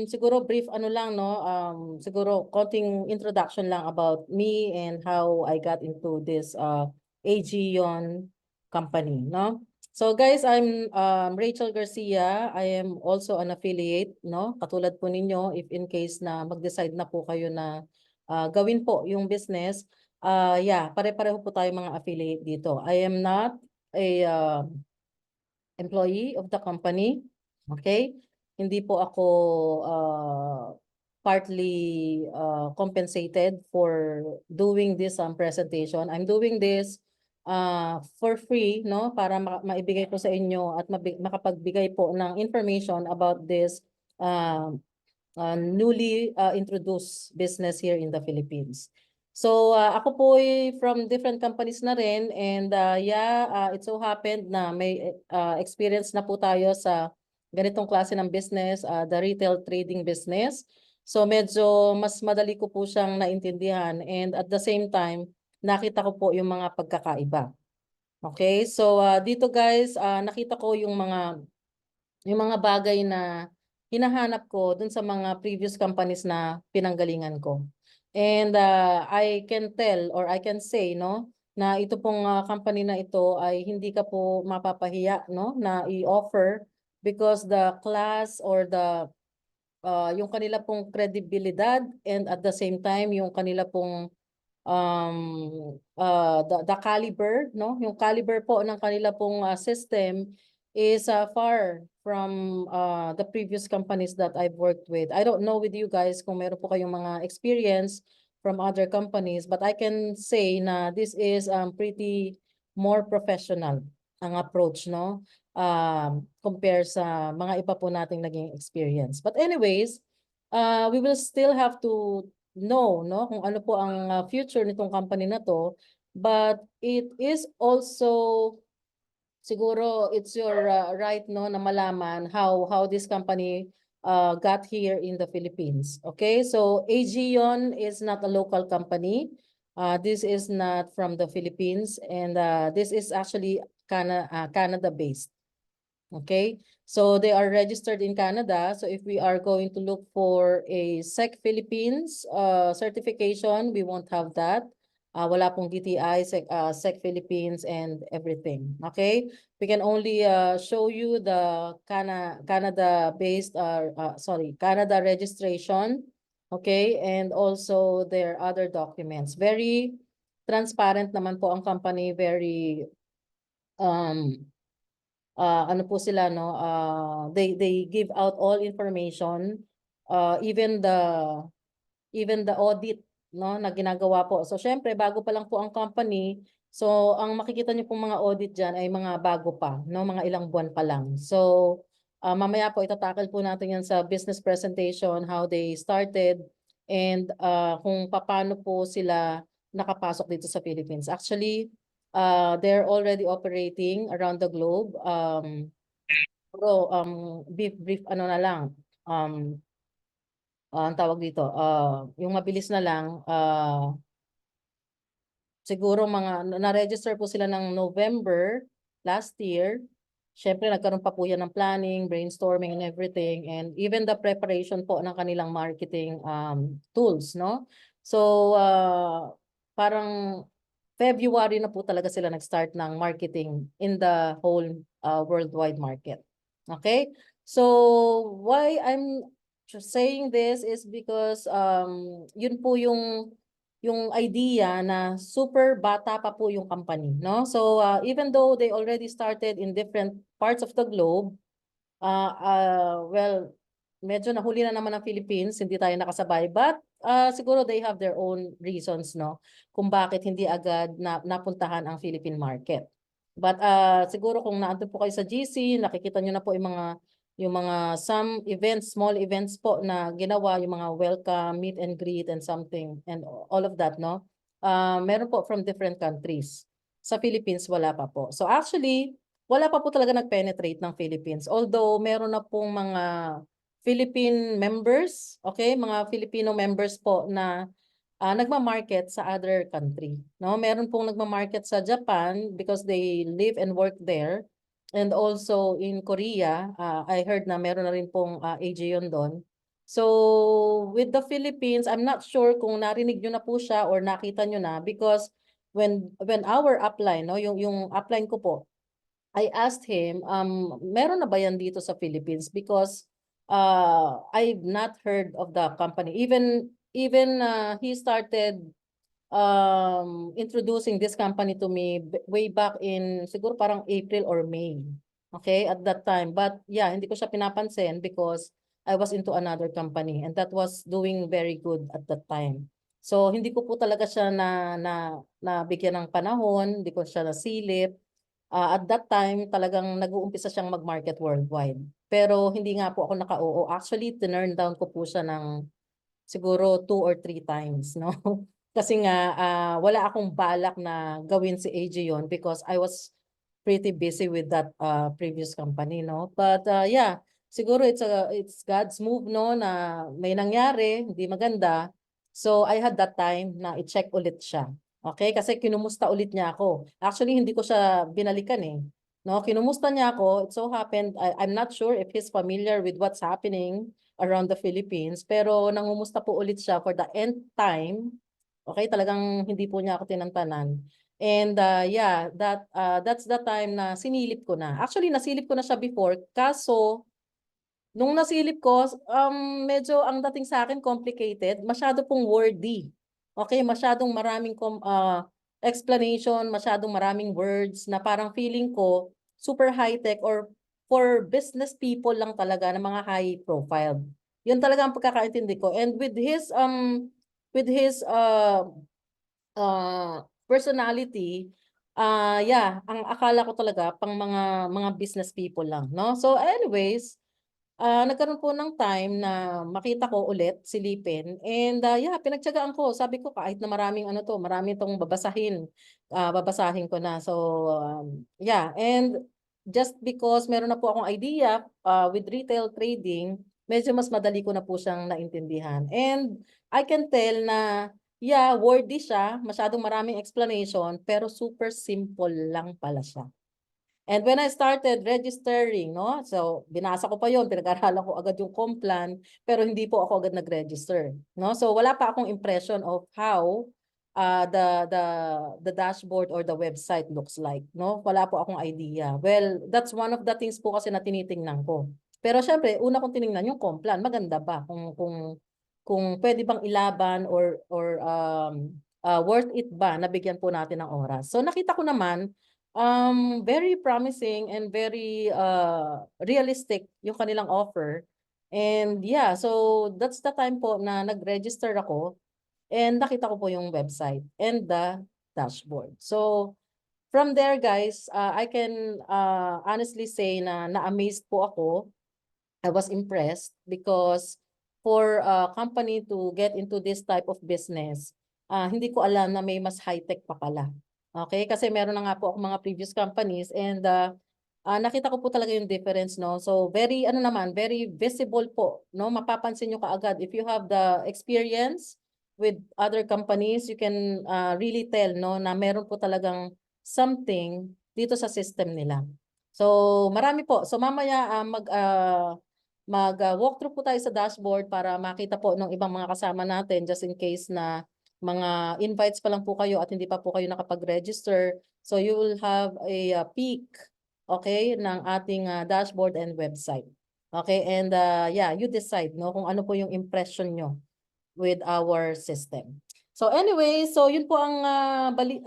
Siguro brief ano lang no, siguro konting introduction lang about me and how I got into this AGion company, no? So guys, I'm Rachel Garcia. I am also an affiliate, no? Katulad po ninyo, if in case na mag-decide na po kayo na gawin po yung business, yeah, pare-pareho po tayo mga affiliate dito. I am not a employee of the company. Okay? Hindi po ako partly compensated for doing this presentation. I'm doing this for free, no? Para maibigay ko sa inyo at makapagbigay po ng information about this uh, newly introduced business here in the Philippines. So ako po ay from different companies na rin and yeah, it so happened na may experience na po tayo sa ganitong klase ng business, the retail trading business. So medyo mas madali ko po siyang naintindihan and at the same time, nakita ko po yung mga pagkakaiba. Okay, so dito guys, nakita ko yung mga bagay na hinahanap ko dun sa mga previous companies na pinanggalingan ko. And I can tell or I can say no na ito pong company na ito ay hindi ka po mapapahiya no na i-offer because the class or yung kanila pong kredibilidad and at the same time yung kanila pong the caliber, no? Yung caliber po ng kanila pong system is far from the previous companies that I've worked with. I don't know with you guys kung meron po kayong mga experience from other companies, but I can say na this is pretty more professional ang approach, no? Compare sa mga iba po nating naging experience. But anyways, we will still have to know no kung ano po ang future nitong company na to, but it is also siguro it's your right no na malaman how this company got here in the Philippines. Okay, so AGion is not a local company. This is not from the Philippines and this is actually Canada based. Okay, so they are registered in Canada. So if we are going to look for a SEC Philippines certification, we won't have that. Wala pong DTI, SEC Philippines and everything. Okay, we can only show you the Canada-based, Canada registration. Okay, and also their other documents. Very transparent naman po ang company, very um ano po sila no they give out all information even the audit no na ginagawa po. So syempre bago pa lang po ang company, so ang makikita niyo pong mga audit diyan ay mga bago pa no, mga ilang buwan pa lang. So mamaya po itatakal po natin yan sa business presentation, how they started and kung paano po sila nakapasok dito sa Philippines. Actually, they're already operating around the globe. Pero brief ano na lang. Ang tawag dito, yung mabilis na lang, siguro na-register po sila ng November last year. Siyempre, nagkaroon pa po yan ng planning, brainstorming and everything, and even the preparation po ng kanilang marketing tools, no? So, parang February na po talaga sila nag-start ng marketing in the whole worldwide market. Okay? So, why I'm saying this is because yun po yung idea na super bata pa po yung company, no? So, even though they already started in different parts of the globe, well, medyo nahuli na naman ang Philippines, hindi tayo nakasabay, but siguro they have their own reasons, no? Kung bakit hindi agad napuntahan ang Philippine market. But siguro kung naandun po kayo sa GC, nakikita nyo na po yung mga some events, small events po na ginawa, yung mga welcome, meet and greet and something and all of that, no? Meron po from different countries. Sa Philippines, wala pa po. So actually, wala pa po talaga nag-penetrate ng Philippines. Although meron na pong mga Philippine members, okay? Mga Filipino members po na nagma-market sa other country, no? Meron pong nagma-market sa Japan because they live and work there. And also in Korea, I heard na meron na rin pong AGion doon. So with the Philippines, I'm not sure kung narinig nyo na po siya or nakita nyo na, because when our upline, no, yung upline ko po, I asked him, meron na ba yan dito sa Philippines? Because I've not heard of the company. Even he started introducing this company to me way back in siguro parang April or May. Okay, at that time. But yeah, hindi ko siya pinapansin because I was into another company and that was doing very good at that time. So hindi ko po talaga siya na bigyan ng panahon, hindi ko siya nasilip. At that time, talagang nag-uumpisa siyang mag-market worldwide. Pero hindi nga po ako naka-oo. Actually, tinurn down ko po siya ng siguro 2 or 3 times, no? Kasi nga, wala akong balak na gawin si AG yon because I was pretty busy with that previous company, no? But yeah, siguro it's God's move, no, na may nangyari, hindi maganda. So I had that time na i-check ulit siya. Okay? Kasi kinumusta ulit niya ako. Actually, hindi ko siya binalikan eh. No, kinumusta niya ako. It so happened, I'm not sure if he's familiar with what's happening around the Philippines, pero nangumusta po ulit siya for the nth time. Okay, talagang hindi po niya ako tinantanan. And yeah, that's the time na sinilip ko na. Actually, nasilip ko na siya before, kaso nung nasilip ko, medyo ang dating sa akin complicated, masyado pong wordy. Okay, masyadong maraming explanation, masyadong maraming words na parang feeling ko super high-tech or for business people lang talaga na mga high profile. Yun talaga ang pagkakaintindi ko. And with his personality, yeah, ang akala ko talaga pang mga business people lang, no? So anyways, nagkaroon po ng time na makita ko ulit, silipin, and yeah, pinagtiyagaan ko. Sabi ko kahit na maraming ano to, marami itong babasahin, babasahin ko na. So yeah, and just because meron na po akong idea with retail trading, medyo mas madali ko na po siyang naintindihan. And I can tell na yeah, wordy siya, masyadong maraming explanation, pero super simple lang pala siya. And when I started registering, no, so binasa ko pa yon, pinag-aralan ko agad yung Complan, pero hindi po ako agad nag-register, no? So wala pa akong impression of how the dashboard or the website looks like, no? Wala po akong idea. Well, that's one of the things po kasi na tinitingnan ko. Pero syempre, una kong tiningnan yung Complan, maganda ba kung pwede bang ilaban or worth it ba na bigyan po natin ng oras. So nakita ko naman very promising and very realistic yung kanilang offer. And yeah, so that's the time po na nag-register ako and nakita ko po yung website and the dashboard. So from there guys, I can honestly say na na-amazed po ako. I was impressed because for a company to get into this type of business, hindi ko alam na may mas high-tech pa pala. Okay? Kasi meron na nga po ako mga previous companies and nakita ko po talaga yung difference, no? So very ano naman, very visible po, no? Mapapansin nyo kaagad if you have the experience with other companies, you can really tell, no, na meron po talagang something dito sa system nila. So marami po. So mamaya mag-walkthrough po tayo sa dashboard para makita po ng ibang mga kasama natin just in case na mga invites pa lang po kayo at hindi pa po kayo nakapag-register. So you will have a peek, okay, ng ating dashboard and website. Okay, and yeah, you decide no kung ano po yung impression nyo with our system. So anyway, so yun po ang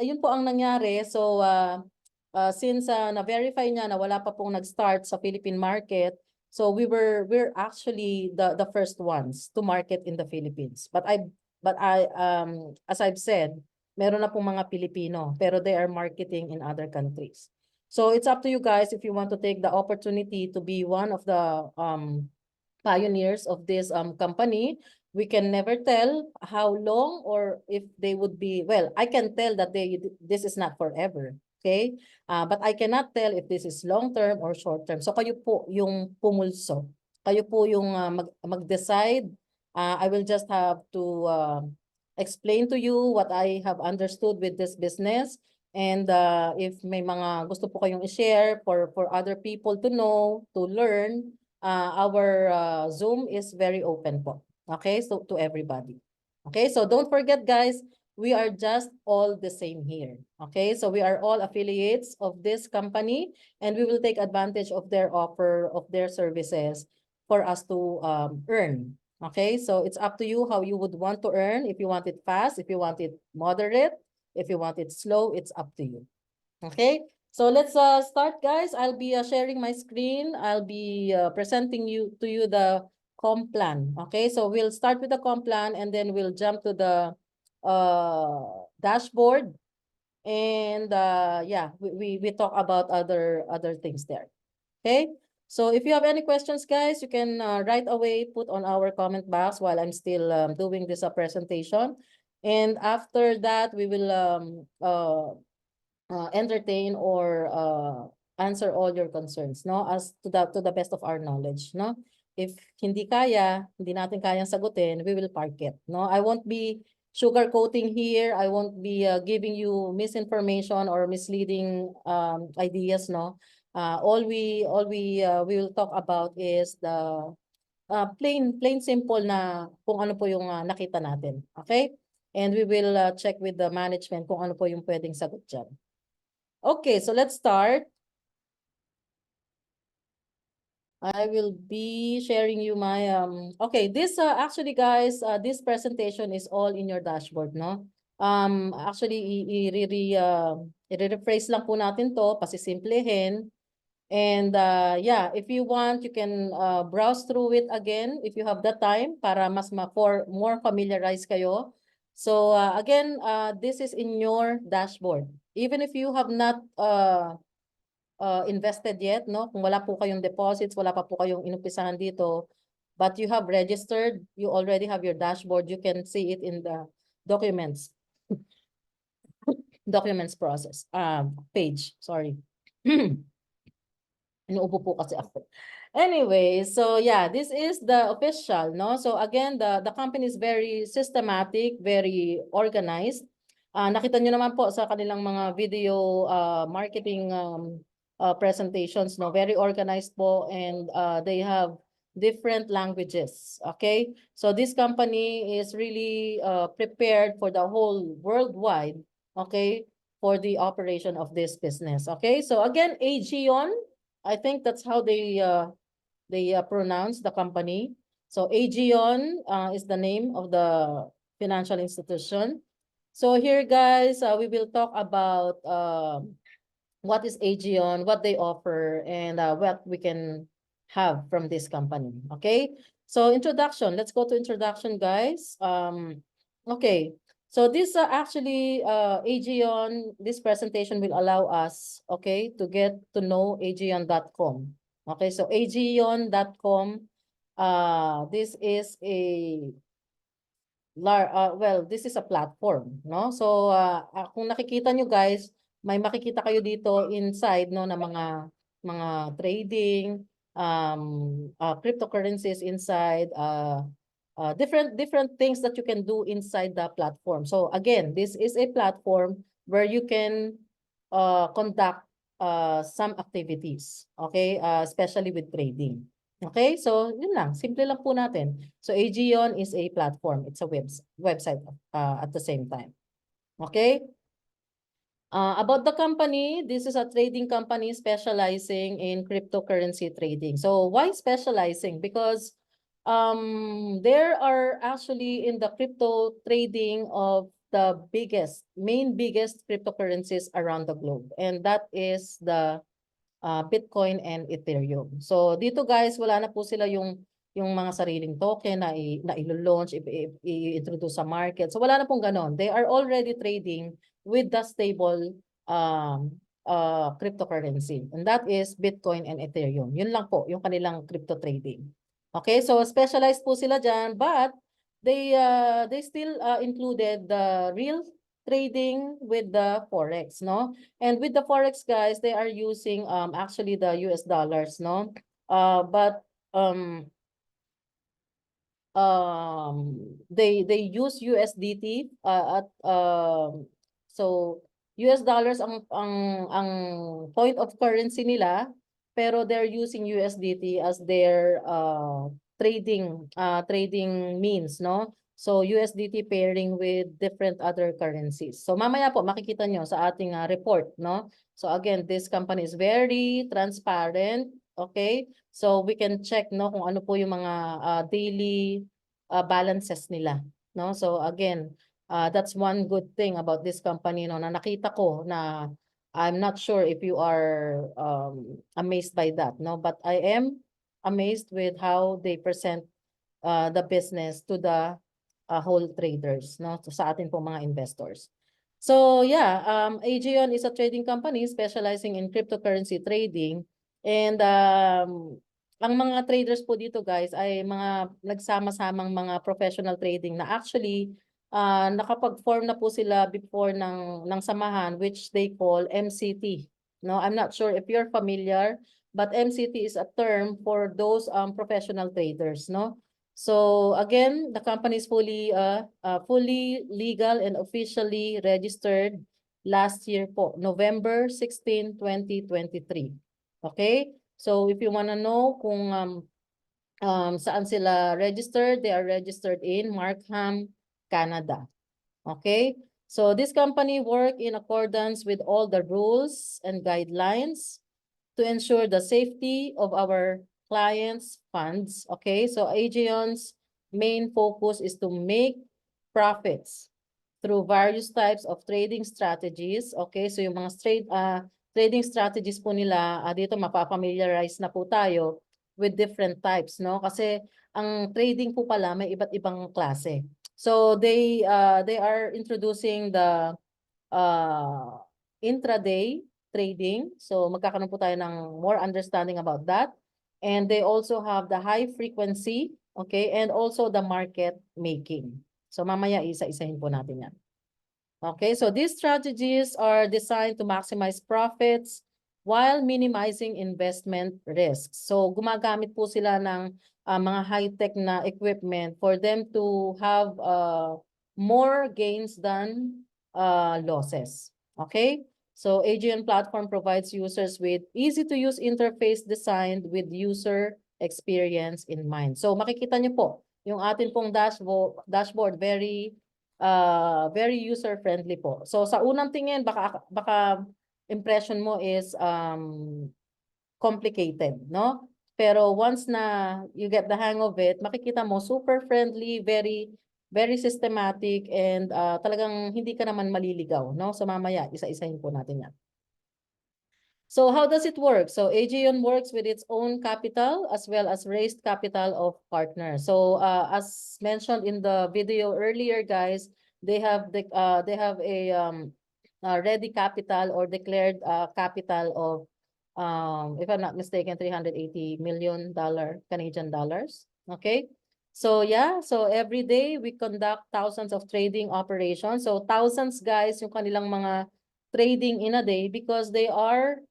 yun po ang nangyari. So since na-verify niya na wala pa pong nag-start sa Philippine market, so we're actually the first ones to market in the Philippines. But I as I've said, meron na pong mga Pilipino pero they are marketing in other countries. So it's up to you guys if you want to take the opportunity to be one of the pioneers of this company. We can never tell how long or if they would be, well, I can tell that this is not forever. Okay? But I cannot tell if this is long-term or short-term. So kayo po yung pumulso. Kayo po yung mag-decide. I will just have to explain to you what I have understood with this business. And if may mga gusto po kayong i-share for other people to know, to learn, our Zoom is very open po. Okay, so to everybody. Okay, so don't forget guys, we are just all the same here. Okay, so we are all affiliates of this company and we will take advantage of their offer of their services for us to earn. Okay, so it's up to you how you would want to earn. If you want it fast, if you want it moderate, if you want it slow, it's up to you. Okay, so let's start guys. I'll be sharing my screen. I'll be presenting to you the comp plan. Okay, so we'll start with the comp plan and then we'll jump to the dashboard. And yeah, we talk about other things there. Okay, so if you have any questions guys, you can right away put on our comment box while I'm still doing this presentation. And after that, we will entertain or answer all your concerns, no? As to the best of our knowledge, no? If hindi natin kayang sagutin, we will park it, no? I won't be sugarcoating here. I won't be giving you misinformation or misleading ideas, no? We will talk about is the plain simple na kung ano po yung nakita natin. Okay? And we will check with the management kung ano po yung pwedeng sagot dyan. Okay, so let's start. I will be sharing you my okay, this actually guys, this presentation is all in your dashboard, no? Actually i-rephrase lang po natin to, pasisimplehin. And yeah, if you want, you can browse through it again if you have the time para mas more familiarized kayo. So again, this is in your dashboard. Even if you have not invested yet, no? Kung wala po kayong deposits, wala pa po kayong inumpisahan dito, but you have registered, you already have your dashboard, you can see it in the documents process, page, sorry. Inuubo po kasi ako. Anyway, so yeah, this is the official, no? So again, the company is very systematic, very organized. Nakita nyo naman po sa kanilang mga video marketing presentations, no? Very organized po, and they have different languages, okay? So this company is really prepared for the whole worldwide, okay? For the operation of this business, okay? So again, Aegeon, I think that's how they pronounce the company. So Aegeon is the name of the financial institution. So here, guys, we will talk about what is Aegeon, what they offer, and what we can have from this company. Okay. So introduction. Let's go to introduction, guys. Okay. So this actually Aegeon, this presentation will allow us, okay, to get to know aegeon.com. Okay, so aegeon.com, this is a well, this is a platform, no? So kung nakikita nyo guys, may makikita kayo dito inside, no, na mga trading, cryptocurrencies inside, different things that you can do inside the platform. So again, this is a platform where you can conduct some activities, okay, especially with trading. Okay, so yun lang, simple lang po natin. So Aegeon is a platform, it's a website at the same time. Okay. About the company, this is a trading company specializing in cryptocurrency trading. So why specializing? Because there are actually in the crypto trading of the main biggest cryptocurrencies around the globe. And that is the Bitcoin and Ethereum. So dito guys, wala na po sila yung mga sariling token na ilo-launch, i-introduce sa market. So wala na pong ganon. They are already trading with the stable cryptocurrency. And that is Bitcoin and Ethereum. Yun lang po, yung kanilang crypto trading. Okay, so specialized po sila dyan, but they still included the real trading with the Forex, no? And with the Forex guys, they are using actually the US dollars, no? But they use USDT at so US dollars ang point of currency nila, pero they're using USDT as their trading means, no? So USDT pairing with different other currencies. So mamaya po makikita nyo sa ating report, no? So again, this company is very transparent, okay? So we can check, no, kung ano po yung mga daily balances nila, no? So again, that's one good thing about this company, no, na nakita ko na I'm not sure if you are amazed by that, no? But I am amazed with how they present the business to the whole traders, no? So, sa atin po mga investors. So yeah, Aegeon is a trading company specializing in cryptocurrency trading. And ang mga traders po dito guys ay mga nagsama-samang mga professional trading na actually nakapag-form na po sila before ng samahan which they call MCT. No, I'm not sure if you're familiar, but MCT is a term for those professional traders, no? So again, the company is fully legal and officially registered last year po, November 16, 2023. Okay? So if you want to know kung saan sila registered, they are registered in Markham, Canada. Okay? So this company work in accordance with all the rules and guidelines to ensure the safety of our clients' funds. Okay, so Aegeon's main focus is to make profits through various types of trading strategies. Okay, so yung mga trading strategies po nila, dito mapapamiliarize na po tayo with different types, no? Kasi ang trading po pala may iba't ibang klase. So they are introducing the intraday trading. So magkakaroon po tayo ng more understanding about that. And they also have the high frequency, okay, and also the market making. So mamaya isa-isahin po natin yan. Okay, so these strategies are designed to maximize profits while minimizing investment risks. So gumagamit po sila ng mga high-tech na equipment for them to have more gains than losses. Okay? So Aegeon platform provides users with easy-to-use interface designed with user experience in mind. So makikita niyo po, yung atin pong dashboard very user-friendly po. So sa unang tingin, baka impression mo is complicated, no? Pero once na you get the hang of it, makikita mo super friendly, very systematic, and talagang hindi ka naman maliligaw, no? So mamaya, isa-isahin po natin yan. So how does it work? So Aegeon works with its own capital as well as raised capital of partners. So as mentioned in the video earlier, guys, they have a ready capital or declared capital of if I'm not mistaken, $380 million Canadian dollars. Okay. So yeah, so every day we conduct thousands of trading operations. So thousands guys yung kanilang mga trading in a day because they are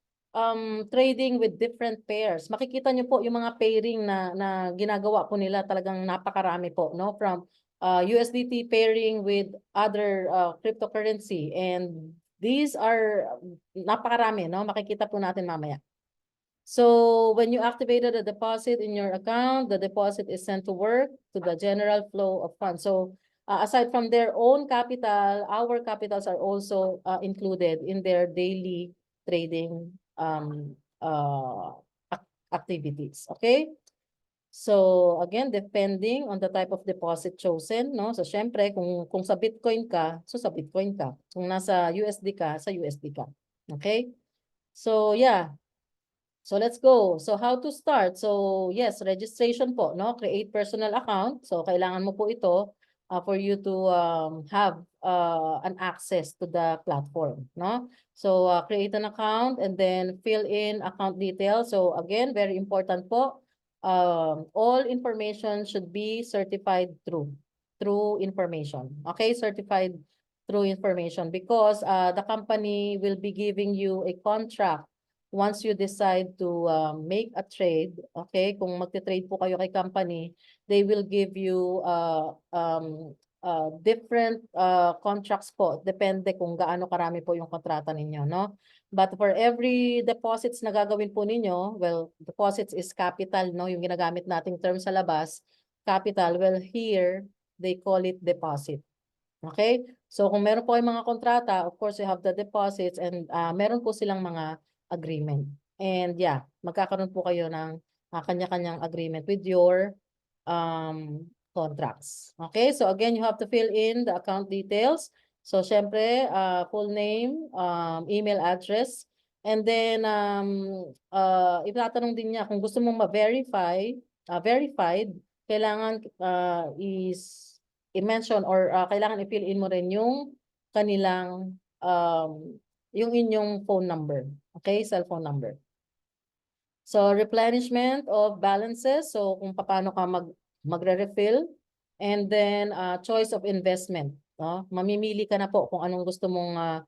trading with different pairs. Makikita niyo po yung mga pairing na ginagawa po nila talagang napakarami po, no? From USDT pairing with other cryptocurrency, and these are napakarami, no? Makikita po natin mamaya. So when you activated a deposit in your account, the deposit is sent to work to the general flow of funds. So aside from their own capital, our capitals are also included in their daily trading activities. Okay? So again, depending on the type of deposit chosen, no? So syempre kung sa Bitcoin ka, so sa Bitcoin ka. Kung nasa USD ka, sa USD ka. Okay? So yeah. So let's go. So how to start? So yes, registration po, no? Create personal account. So kailangan mo po ito for you to have an access to the platform, no? So create an account and then fill in account details. So again, very important po. All information should be certified through information. Okay, certified through information because the company will be giving you a contract once you decide to make a trade. Okay, kung magte-trade po kayo kay company, they will give you different contracts po. Depende kung gaano karami po yung kontrata ninyo, no? But for every deposits na gagawin po ninyo, well, deposits is capital, no? Yung ginagamit nating term sa labas, capital. Well, here, they call it deposit. Okay? So kung meron po kayong mga kontrata, of course, you have the deposits and meron po silang mga agreement. And yeah, magkakaroon po kayo ng kanya-kanyang agreement with your contracts. Okay? So again, you have to fill in the account details. So syempre, full name, email address, and then itatanong din niya kung gusto mong ma-verify, verified, kailangan i-mention or kailangan i-fill in mo rin yung kanilang yung inyong phone number. Okay? Cellphone number. So replenishment of balances. So kung paano ka magre-refill. And then choice of investment. No? Mamimili ka na po kung anong gusto mong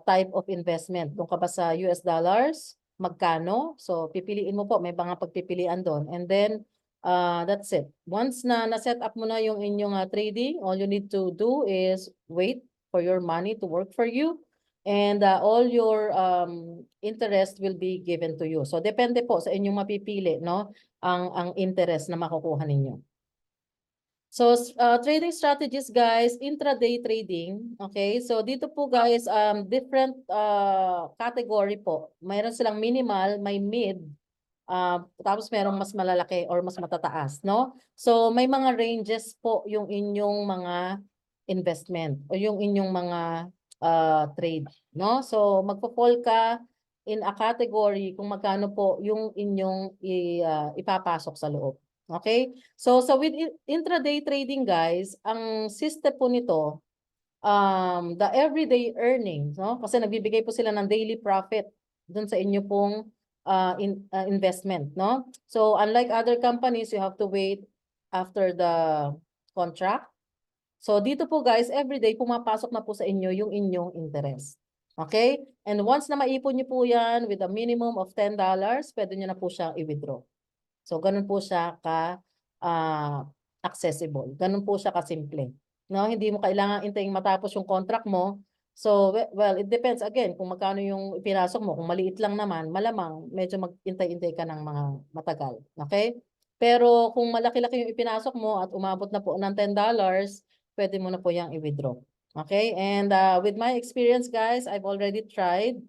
type of investment. Kung ka ba sa US dollars, magkano. So pipiliin mo po, may mga pagpipilian doon. And then that's it. Once na na-set up mo na yung inyong trading, all you need to do is wait for your money to work for you. And all your interest will be given to you. So depende po sa inyong mapipili, no? Ang interest na makukuha ninyo. So trading strategies, guys, intraday trading, okay? So dito po, guys, different category po. Mayroon silang minimal, may mid, tapos merong mas malalaki or mas matataas, no? So may mga ranges po yung inyong mga investment o yung inyong mga trade, no? So magpo-fall ka in a category kung magkano po yung inyong ipapasok sa loob. Okay? So with intraday trading, guys, ang system po nito, the everyday earnings, no? Kasi nagbibigay po sila ng daily profit dun sa inyo pong investment, no? So unlike other companies, you have to wait after the contract. So dito po, guys, everyday pumapasok na po sa inyo yung inyong interest. Okay? And once na maipon niyo po yan with a minimum of $10, pwede niyo na po siyang i-withdraw. So ganun po siya accessible. Ganun po siya kasimple. No, hindi mo kailangan intayin matapos yung contract mo. So well, it depends again kung magkano yung ipinasok mo. Kung maliit lang naman, malamang medyo maghintay-intay ka ng mga matagal. Okay? Pero kung malaki-laki yung ipinasok mo at umabot na po ng $10, pwede mo na po yang i-withdraw. Okay? And with my experience, guys, I've already tried.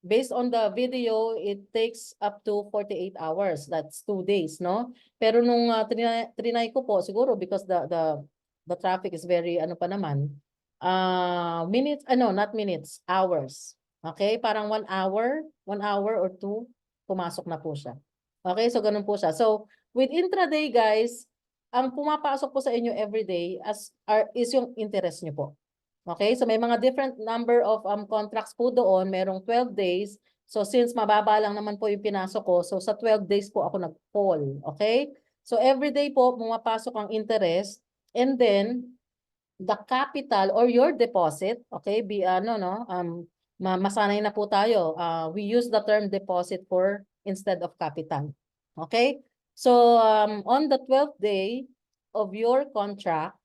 Based on the video, it takes up to 48 hours. That's 2 days, no? Pero nung trinay ko po, siguro because the traffic is very ano pa naman, minutes, not minutes, hours. Okay? Parang 1 hour or 2, pumasok na po siya. Okay? So ganun po siya. So with intraday, guys, ang pumapasok po sa inyo everyday is yung interest nyo po. Okay? So may mga different number of contracts po doon. Merong 12 days. So since mababa lang naman po yung pinasok ko, so sa 12 days po ako nag-call. Okay? So everyday po pumapasok ang interest, and then the capital or your deposit, okay? Masanay na po tayo. We use the term deposit instead of capital. Okay? So on the 12th day of your contract,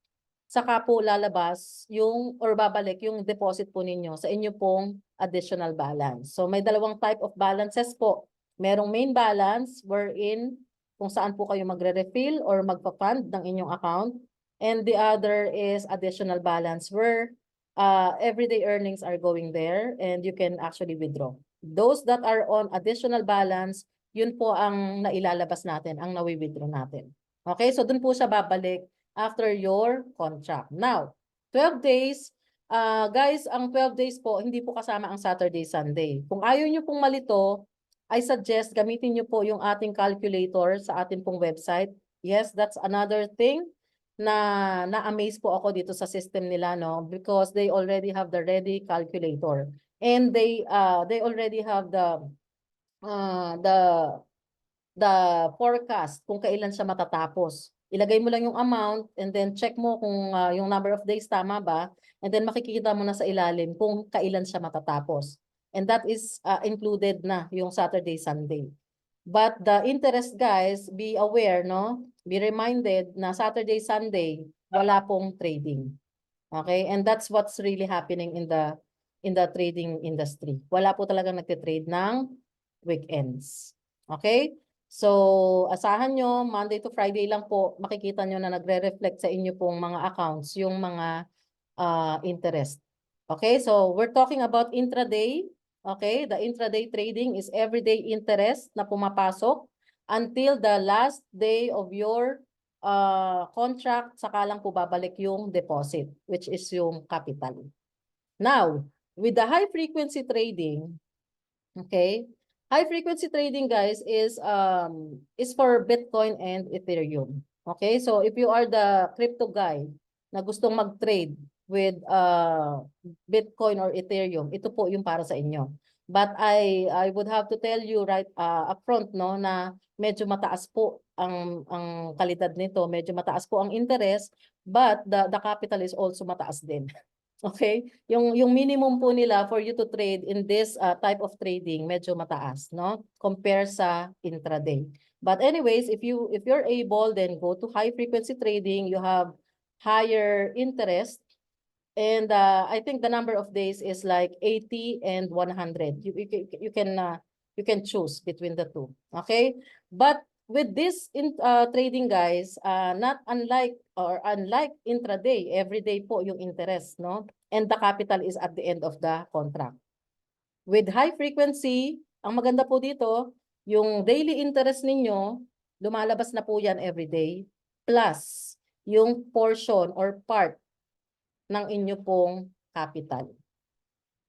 saka po lalabas yung or babalik yung deposit po ninyo sa inyo pong additional balance. So may dalawang type of balances po. Merong main balance wherein kung saan po kayo magre-refill or magpa-fund ng inyong account. And the other is additional balance where everyday earnings are going there and you can actually withdraw. Those that are on additional balance, yun po ang nailalabas natin, ang nawi-withdraw natin. Okay, so dun po siya babalik after your contract. Now, 12 days, guys, ang 12 days po, hindi po kasama ang Saturday, Sunday. Kung ayaw nyo pong malito, I suggest gamitin nyo po yung ating calculator sa ating pong website. Yes, that's another thing na na-amaze po ako dito sa system nila, no? Because they already have the ready calculator. And they already have the forecast kung kailan siya matatapos. Ilagay mo lang yung amount and then check mo kung yung number of days tama ba, and then makikita mo na sa ilalim kung kailan siya matatapos. And that is included na yung Saturday, Sunday. But the interest, guys, be aware, no? Be reminded na Saturday, Sunday, wala pong trading. Okay? And that's what's really happening in the trading industry. Wala po talagang nagte-trade ng weekends. Okay? So, asahan nyo, Monday to Friday lang po, makikita nyo na nagre-reflect sa inyo pong mga accounts, yung mga interest. Okay? So, we're talking about intraday. Okay? The intraday trading is everyday interest na pumapasok until the last day of your contract, saka lang po babalik yung deposit, which is yung capital. Now, with the high frequency trading, okay, high frequency trading, guys, is for Bitcoin and Ethereum. Okay, so if you are the crypto guy na gustong mag-trade with Bitcoin or Ethereum, ito po yung para sa inyo. But I would have to tell you right upfront, no, na medyo mataas po ang kalidad nito, medyo mataas po ang interest, but the capital is also mataas din. Okay? Yung minimum po nila for you to trade in this type of trading medyo mataas, no? Compare sa intraday. But anyways, if you're able, then go to high frequency trading, you have higher interest. And I think the number of days is like 80 and 100. You can choose between the two. Okay? But with this trading, guys, not unlike intraday, everyday po yung interest, no? And the capital is at the end of the contract. With high frequency, ang maganda po dito, yung daily interest ninyo, lumalabas na po yan everyday, plus yung portion or part ng inyo pong capital.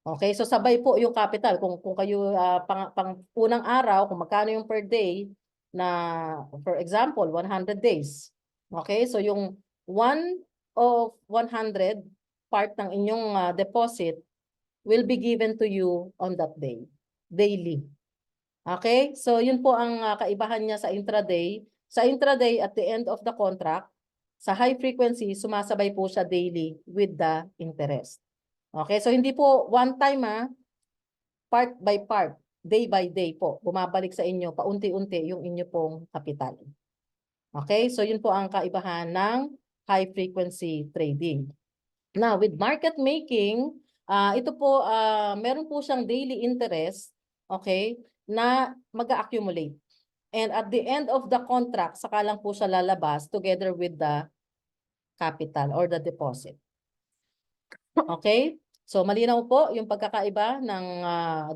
Okay, so sabay po yung capital. Kung kayo pang unang araw, kung magkano yung per day na, for example, 100 days. Okay, so yung 1 of 100 part ng inyong deposit will be given to you on that day, daily. Okay, so yun po ang kaibahan niya sa intraday. Sa intraday, at the end of the contract, sa high frequency, sumasabay po siya daily with the interest. Okay, so hindi po one time part by part, day by day po, bumabalik sa inyo paunti-unti yung inyo pong kapital. Okay, so yun po ang kaibahan ng high frequency trading. Now, with market making, ito po, meron po siyang daily interest, okay, na mag-accumulate. And at the end of the contract, saka lang po siya lalabas together with the capital or the deposit. Okay? So malinaw po yung pagkakaiba ng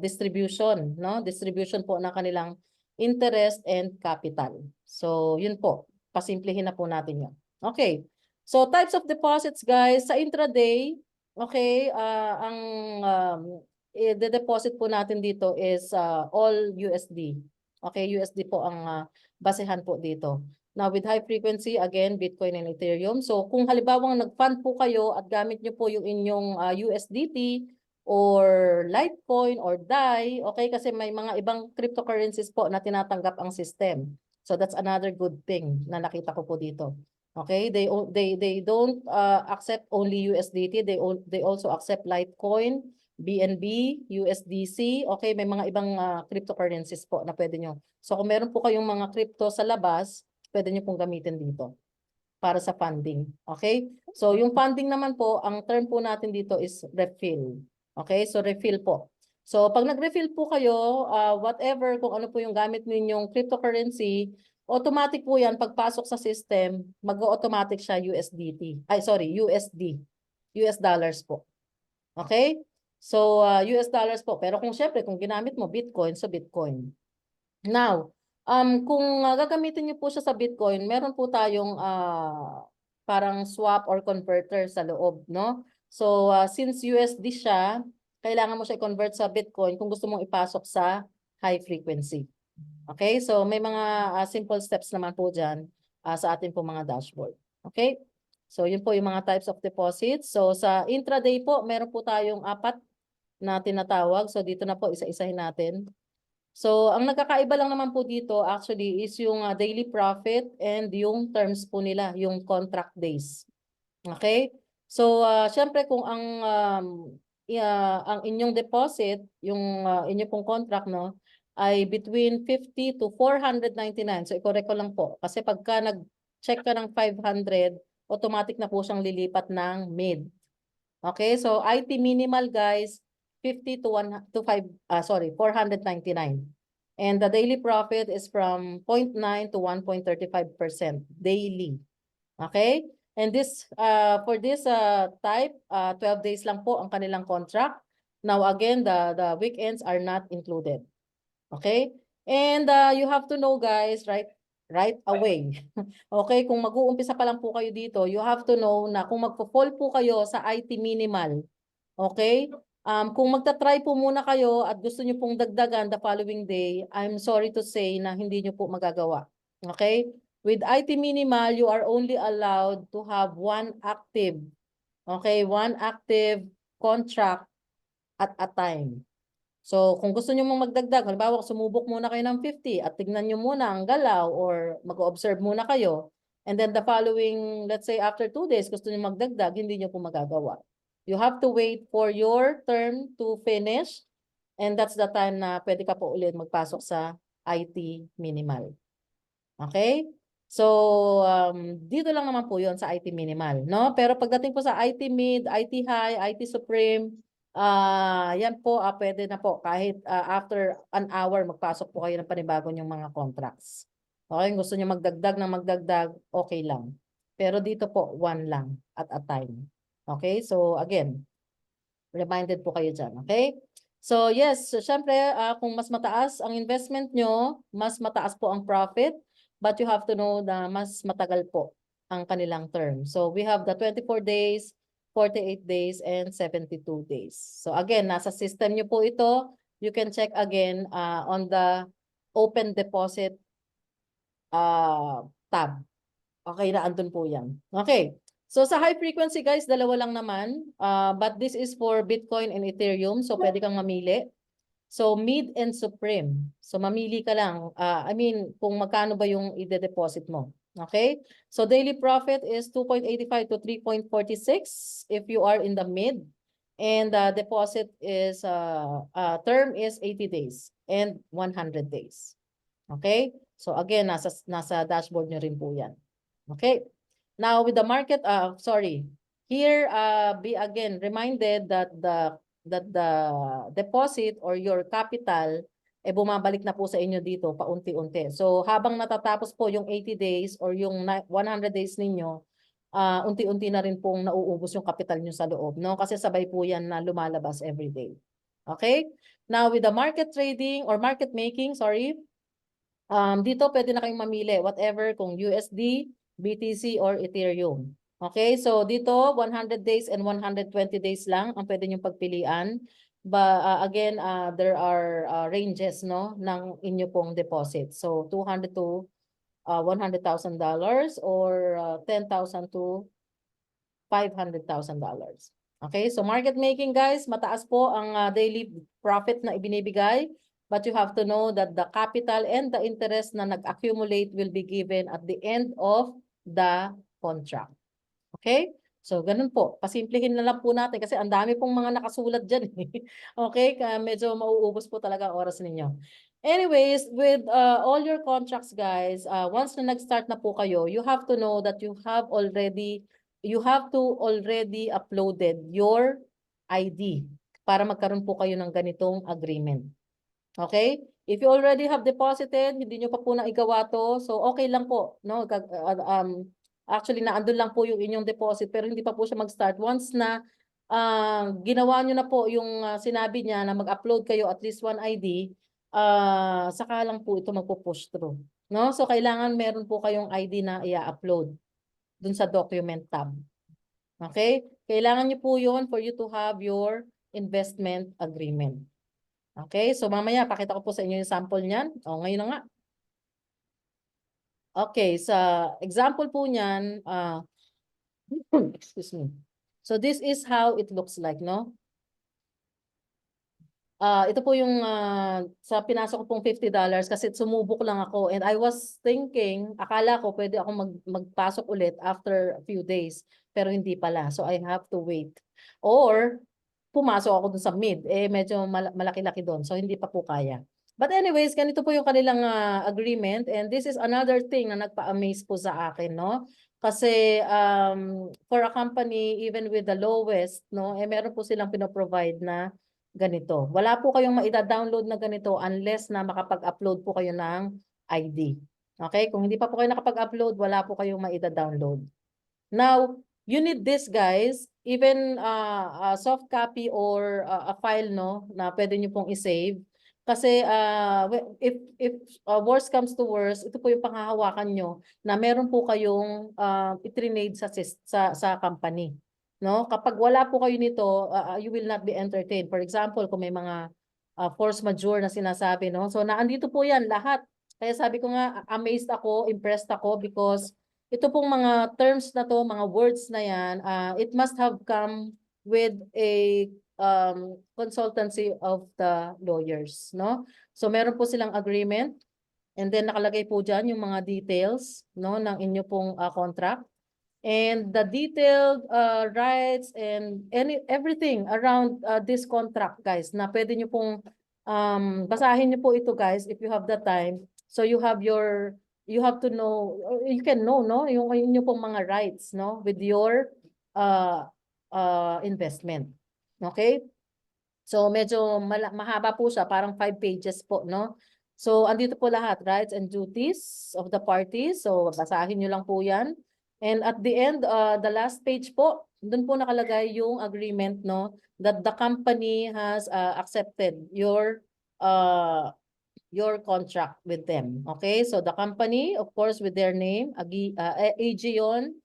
distribution, no? Distribution po ng kanilang interest and capital. So yun po, pasimplihin na po natin yun. Okay. So types of deposits, guys, sa intraday, okay, the deposit po natin dito is all USD. Okay, USD po ang basehan po dito. Now, with high frequency, again, Bitcoin and Ethereum. So, kung halimbawang nag-fund po kayo at gamit nyo po yung inyong USDT or Litecoin or DAI, okay, kasi may mga ibang cryptocurrencies po na tinatanggap ang system. So, that's another good thing na nakita ko po dito. Okay, they don't accept only USDT, they also accept Litecoin, BNB, USDC, okay, may mga ibang cryptocurrencies po na pwede nyo. So, kung meron po kayong mga crypto sa labas, pwede nyo pong gamitin dito para sa funding. Okay? So, yung funding naman po, ang term po natin dito is refill. Okay? So, refill po. So, pag nag-refill po kayo, whatever, kung ano po yung gamit ninyong cryptocurrency, automatic po yan, pagpasok sa system, mag-automatic siya USDT. Ay, sorry, USD. US dollars po. Okay? So, US dollars po. Pero kung syempre, kung ginamit mo Bitcoin, so Bitcoin. Now, kung gagamitin niyo po siya sa Bitcoin, meron po tayong parang swap or converter sa loob, no? So, since USD siya, kailangan mo siya i-convert sa Bitcoin kung gusto mong ipasok sa high frequency. Okay? So, may mga simple steps naman po dyan sa ating po mga dashboard. Okay? So, yun po yung mga types of deposits. So, sa intraday po, meron po tayong 4 na tinatawag. So, dito na po, isa-isahin natin. So, ang nagkakaiba lang naman po dito actually is yung daily profit and yung terms po nila, yung contract days. Okay? So, syempre kung ang inyong deposit, yung inyo pong contract, no, ay between 50 to 499. So, i-correct ko lang po. Kasi pagka nag-check ka ng 500, automatic na po siyang lilipat ng mid. Okay, so IT minimal guys, 50 to 1 to 5 499. And the daily profit is from 0.9 to 1.35% daily. Okay? And this for this type 12 days lang po ang kanilang contract. Now again, the weekends are not included. Okay? And you have to know guys, right away. Okay, kung mag-uumpisa pa lang po kayo dito, you have to know na kung magpo-fall po kayo sa IT minimal, okay? Kung magta-try po muna kayo at gusto niyo pong dagdagan the following day, I'm sorry to say na hindi niyo po magagawa. Okay? With IT minimal, you are only allowed to have one active contract at a time. So, kung gusto nyo mong magdagdag, halimbawa, sumubok muna kayo ng 50 at tignan nyo muna ang galaw or mag-observe muna kayo. And then the following, let's say after 2 days, gusto nyo magdagdag, hindi nyo po magagawa. You have to wait for your term to finish. And that's the time na pwede ka po ulit magpasok sa IT minimal. Okay? So, dito lang naman po yon sa IT minimal, no? Pero pagdating po sa IT mid, IT high, IT supreme, yan po, pwede na po kahit after an hour magpasok po kayo ng panibago yung mga contracts. Okay, gusto niyo magdagdag, okay lang. Pero dito po, one lang at a time. Okay, so again, reminded po kayo dyan, okay? So yes, so, syempre, kung mas mataas ang investment nyo, mas mataas po ang profit, but you have to know na mas matagal po ang kanilang term. So we have the 24 days, 48 days, and 72 days. So again, nasa system nyo po ito. You can check again on the open deposit tab. Okay, na andun po yan. Okay. So sa high frequency guys, dalawa lang naman. But this is for Bitcoin and Ethereum. So pwede kang mamili. So mid and supreme. So mamili ka lang. Kung magkano ba yung ide-deposit mo. Okay? So daily profit is 2.85 to 3.46 if you are in the mid. And deposit is term is 80 days and 100 days. Okay? So again, nasa dashboard nyo rin po yan. Okay? Now with the market, here be again reminded that the deposit or your capital bumabalik na po sa inyo dito paunti-unti. So habang natatapos po yung 80 days or yung 100 days ninyo, unti-unti na rin pong nauubos yung capital nyo sa loob, no? Kasi sabay po yan na lumalabas every day. Okay? Now with the market trading or market making, dito pwede na kayong mamili whatever kung USD, BTC or Ethereum. Okay, so dito 100 days and 120 days lang ang pwede niyong pagpilian. But again, there are ranges no ng inyo pong deposit. So 200 to $100,000 or 10,000 to $500,000. Okay, so market making guys, mataas po ang daily profit na ibinibigay. But you have to know that the capital and the interest na nag-accumulate will be given at the end of the contract. Okay? So, ganun po. Pasimplihin na lang po natin kasi ang dami pong mga nakasulat dyan. Okay? Kaya medyo mauubos po talaga ang oras ninyo. Anyways, with all your contracts, guys, once na nag-start na po kayo, you have to know that you have to already uploaded your ID para magkaroon po kayo ng ganitong agreement. Okay? If you already have deposited, hindi nyo pa po naigawa to, so okay lang po. No? Actually, naandun lang po yung inyong deposit, pero hindi pa po siya mag-start. Once na ginawa nyo na po yung sinabi niya na mag-upload kayo at least one ID, saka lang po ito magpo-push through. No? So, kailangan meron po kayong ID na i-upload dun sa document tab. Okay? Kailangan nyo po yun for you to have your investment agreement. Okay, so mamaya pakita ko po sa inyo yung sample niyan. Ngayon na nga. Okay, sa example po niyan, excuse me. So this is how it looks like, no? Ito po yung sa pinasok ko pong $50 kasi sumubok lang ako and I was thinking, akala ko pwede ako magpasok ulit after a few days, pero hindi pala. So I have to wait. Or pumasok ako dun sa mid, medyo malaki-laki doon. So, hindi pa po kaya. But anyways, ganito po yung kanilang agreement. And this is another thing na nagpa-amaze po sa akin, no? Kasi for a company, even with the lowest, no, meron po silang pinoprovide na ganito. Wala po kayong maida-download na ganito unless na makapag-upload po kayo ng ID. Okay? Kung hindi pa po kayo nakapag-upload, wala po kayong maida-download. Now, you need this, guys, even a soft copy or a file, no, na pwede nyo pong i-save. Kasi if worst comes to worst, ito po yung panghahawakan nyo na meron po kayong itrinade sa company. No? Kapag wala po kayo nito, you will not be entertained. For example, kung may mga force majeure na sinasabi, no? So naandito po yan lahat. Kaya sabi ko nga, amazed ako, impressed ako because ito pong mga terms na to, mga words na yan, it must have come with a consultancy of the lawyers, no? So meron po silang agreement and then nakalagay po dyan yung mga details, no, ng inyo pong contract. And the detailed rights and everything around this contract, guys, na pwede nyo pong basahin nyo po ito, guys, if you have the time. So you have to know, you can know, no, yung inyo pong mga rights, no, with your investment. Okay? So medyo mahaba po siya, parang 5 pages po, no? So andito po lahat, rights and duties of the parties. So basahin nyo lang po yan. And at the end, the last page po, doon po nakalagay yung agreement, no, that the company has accepted your contract with them. Okay? So the company, of course, with their name, Aegeon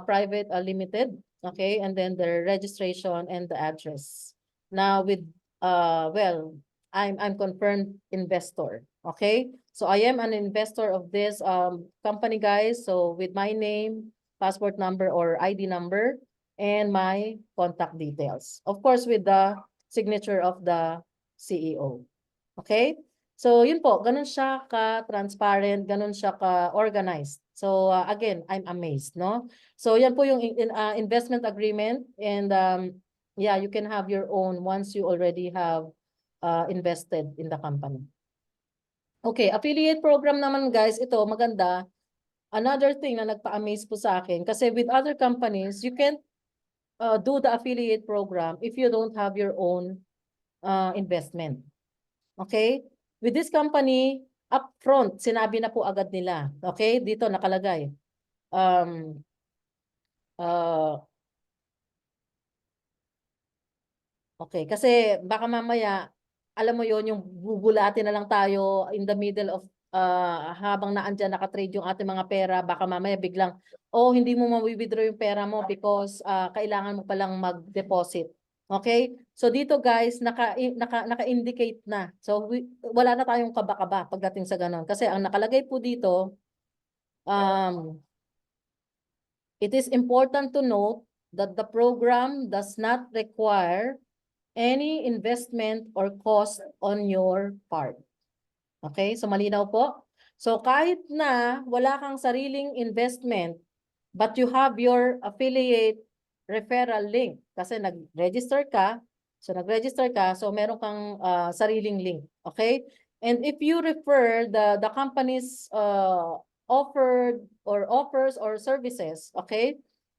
Private Limited, okay? And then their registration and the address. Now with well, I'm confirmed investor, okay? So I am an investor of this company, guys. So with my name, passport number or ID number, and my contact details. Of course, with the signature of the CEO. Okay? So yun po, ganun siya ka-transparent, ganun siya ka-organized. So again, I'm amazed, no? So yan po yung investment agreement and yeah, you can have your own once you already have invested in the company. Okay, affiliate program naman, guys, ito maganda. Another thing na nagpa-amaze po sa akin kasi with other companies, you can't do the affiliate program if you don't have your own investment. Okay? With this company, upfront, sinabi na po agad nila. Okay? Dito nakalagay. Okay, kasi baka mamaya, alam mo yon yung bubulatin na lang tayo in the middle of habang naandyan nakatrade yung ating mga pera, baka mamaya biglang, oh, hindi mo ma-withdraw yung pera mo because kailangan mo palang mag-deposit. Okay? So dito, guys, naka-indicate na. So wala na tayong kaba-kaba pagdating sa ganon. Kasi ang nakalagay po dito, it is important to note that the program does not require any investment or cost on your part. Okay? So malinaw po? So kahit na wala kang sariling investment, but you have your affiliate referral link kasi nag-register ka, so meron kang sariling link. Okay? And if you refer the company's offered or offers or services, okay?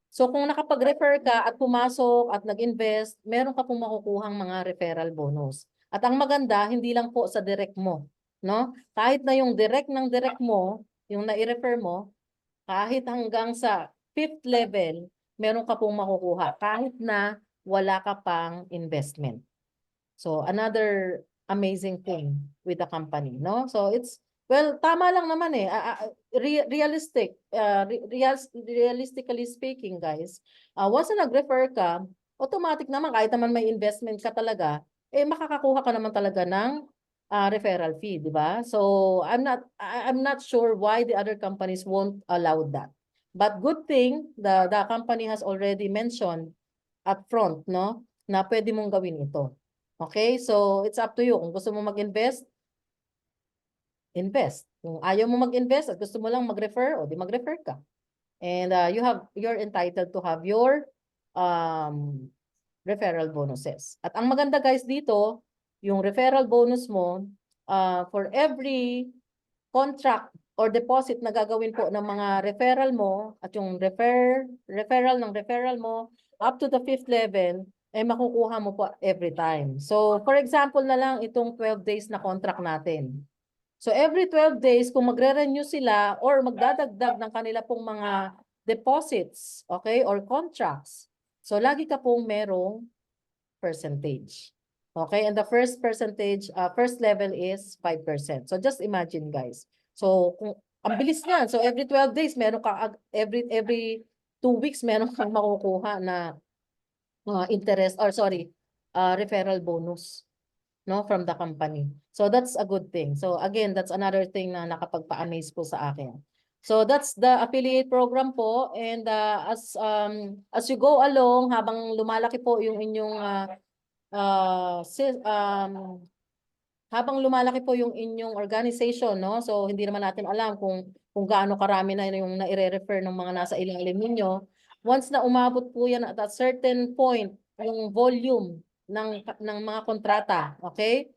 So kung nakapag-refer ka at pumasok at nag-invest, meron ka pong makukuhang mga referral bonus. At ang maganda, hindi lang po sa direct mo, no? Kahit na yung direct ng direct mo, yung nai-refer mo, kahit hanggang sa 5th level, meron ka pong makukuha kahit na wala ka pang investment. So another amazing thing with the company, no? So it's well, tama lang naman eh. Realistically speaking, guys, once na nag-refer ka, automatic naman kahit naman may investment ka talaga, eh makakakuha ka naman talaga ng referral fee, di ba? So I'm not sure why the other companies won't allow that. But good thing the company has already mentioned upfront, no, na pwede mong gawin ito. Okay? So it's up to you kung gusto mo mag-invest, invest. Kung ayaw mo mag-invest at gusto mo lang mag-refer, o di mag-refer ka. And you're entitled to have your referral bonuses. At ang maganda, guys, dito, yung referral bonus mo, for every contract or deposit na gagawin po ng mga referral mo at yung referral ng referral mo up to the 5th level, eh makukuha mo po every time. So, for example na lang itong 12 days na contract natin. So, every 12 days, kung magre-renew sila or magdadagdag ng kanila pong mga deposits, okay, or contracts. So, lagi ka pong merong percentage. Okay, and the first percentage, first level is 5%. So, just imagine, guys. So, kung ang bilis niyan. So, every 12 days, meron ka, every 2 weeks, meron kang makukuha na interest, or sorry, referral bonus, no, from the company. So, that's a good thing. So, again, that's another thing na nakapagpa-amaze po sa akin. So, that's the affiliate program po. And as you go along, habang lumalaki po yung inyong habang lumalaki po yung inyong organization, no? So, hindi naman natin alam kung gaano karami na yung na-refer ng mga nasa ilalim ninyo. Once na umabot po yan at a certain point, yung volume ng mga kontrata, okay?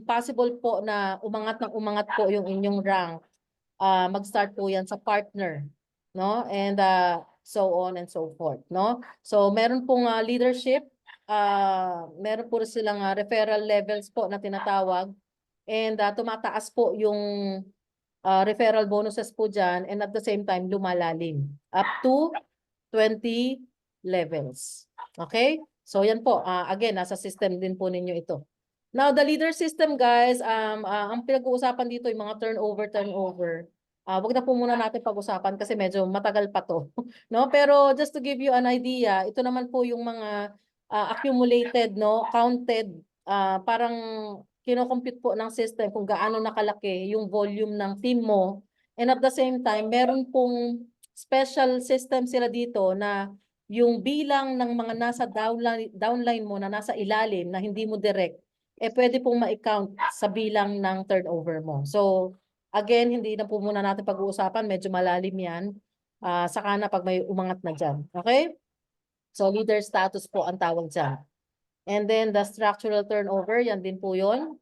Possible po na umangat po yung inyong rank. Mag-start po yan sa partner, no? And so on and so forth, no? So, meron pong leadership. Meron po silang referral levels po na tinatawag, and tumataas po yung referral bonuses po dyan, and at the same time lumalalim up to 20 levels. Okay? So yan po, again, nasa system din po ninyo ito. Now, the leader system, guys, ang pinag-uusapan dito yung mga turnover. Wag na po muna natin pag-usapan kasi medyo matagal pa to. No? Pero just to give you an idea, ito naman po yung mga accumulated, no, counted, parang kino-compute po ng system kung gaano nakalaki yung volume ng team mo. And at the same time, meron pong special system sila dito na yung bilang ng mga nasa downline mo na nasa ilalim na hindi mo direct, eh pwede pong ma-count sa bilang ng turnover mo. So, again, hindi na po muna natin pag-uusapan, medyo malalim yan. Saka na pag may umangat na dyan. Okay? So, leader status po ang tawag dyan. And then, the structural turnover, yan din po yun.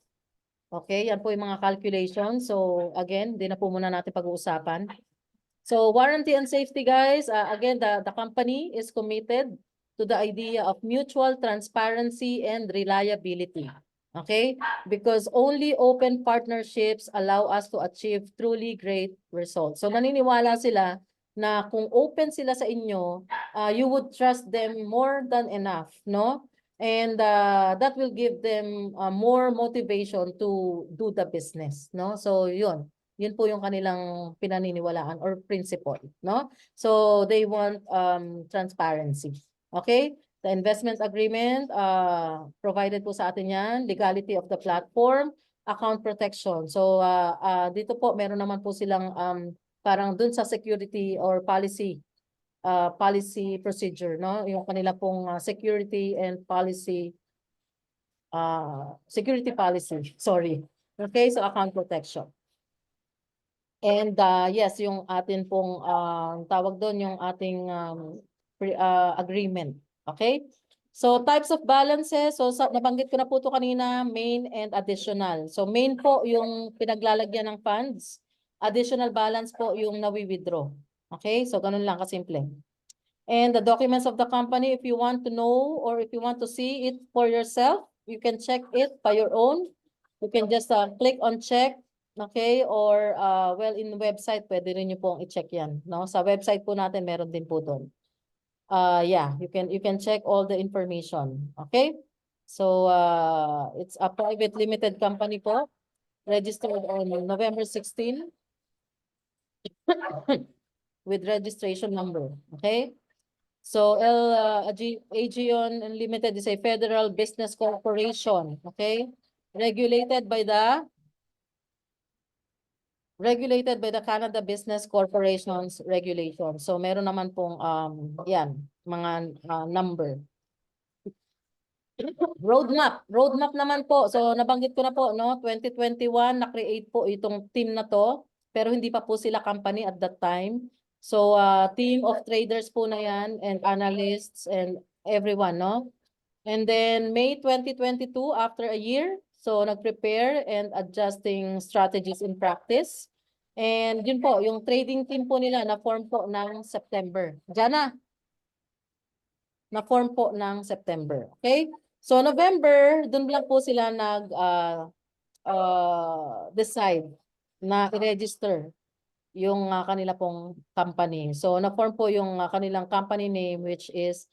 Okay, yan po yung mga calculations. So, again, hindi na po muna natin pag-uusapan. So, warranty and safety, guys. Again, the company is committed to the idea of mutual transparency and reliability. Okay? Because only open partnerships allow us to achieve truly great results. So, naniniwala sila na kung open sila sa inyo, you would trust them more than enough, no? And that will give them more motivation to do the business, no? So, yun. Yun po yung kanilang pinaniniwalaan or principle, no? So, they want transparency. Okay? The investment agreement, provided po sa atin yan, legality of the platform, account protection. So, dito po, meron naman po silang parang dun sa security or policy procedure, no? Yung kanila pong security policy, sorry. Okay, so account protection. And yes, yung atin pong tawag doon yung ating agreement. Okay? So types of balances, so nabanggit ko na po ito kanina, main and additional. So main po yung pinaglalagyan ng funds, additional balance po yung nawi-withdraw. Okay? So ganun lang kasimple. And the documents of the company, if you want to know or if you want to see it for yourself, you can check it by your own. You can just click on check. Okay, or well, in the website, pwede rin nyo pong i-check yan. No? Sa website po natin, meron din po doon. Yeah, you can check all the information. Okay? So, it's a private limited company po. Registered on November 16 with registration number. Okay? So, Aegeon Limited is a federal business corporation. Okay? Regulated by the Canada Business Corporations Regulations. So meron naman pong yan, mga number. Roadmap naman po. So nabanggit ko na po, no, 2021 na-create po itong team na to, pero hindi pa po sila company at that time. So team of traders po na yan and analysts and everyone, no? And then May 2022, after a year, so nag-prepare and adjusting strategies in practice. And yun po, yung trading team po nila na-form po ng September. Diyan na-form po ng September. Okay? So November, dun lang po sila decide na i-register yung kanila pong company. So na-form po yung kanilang company name which is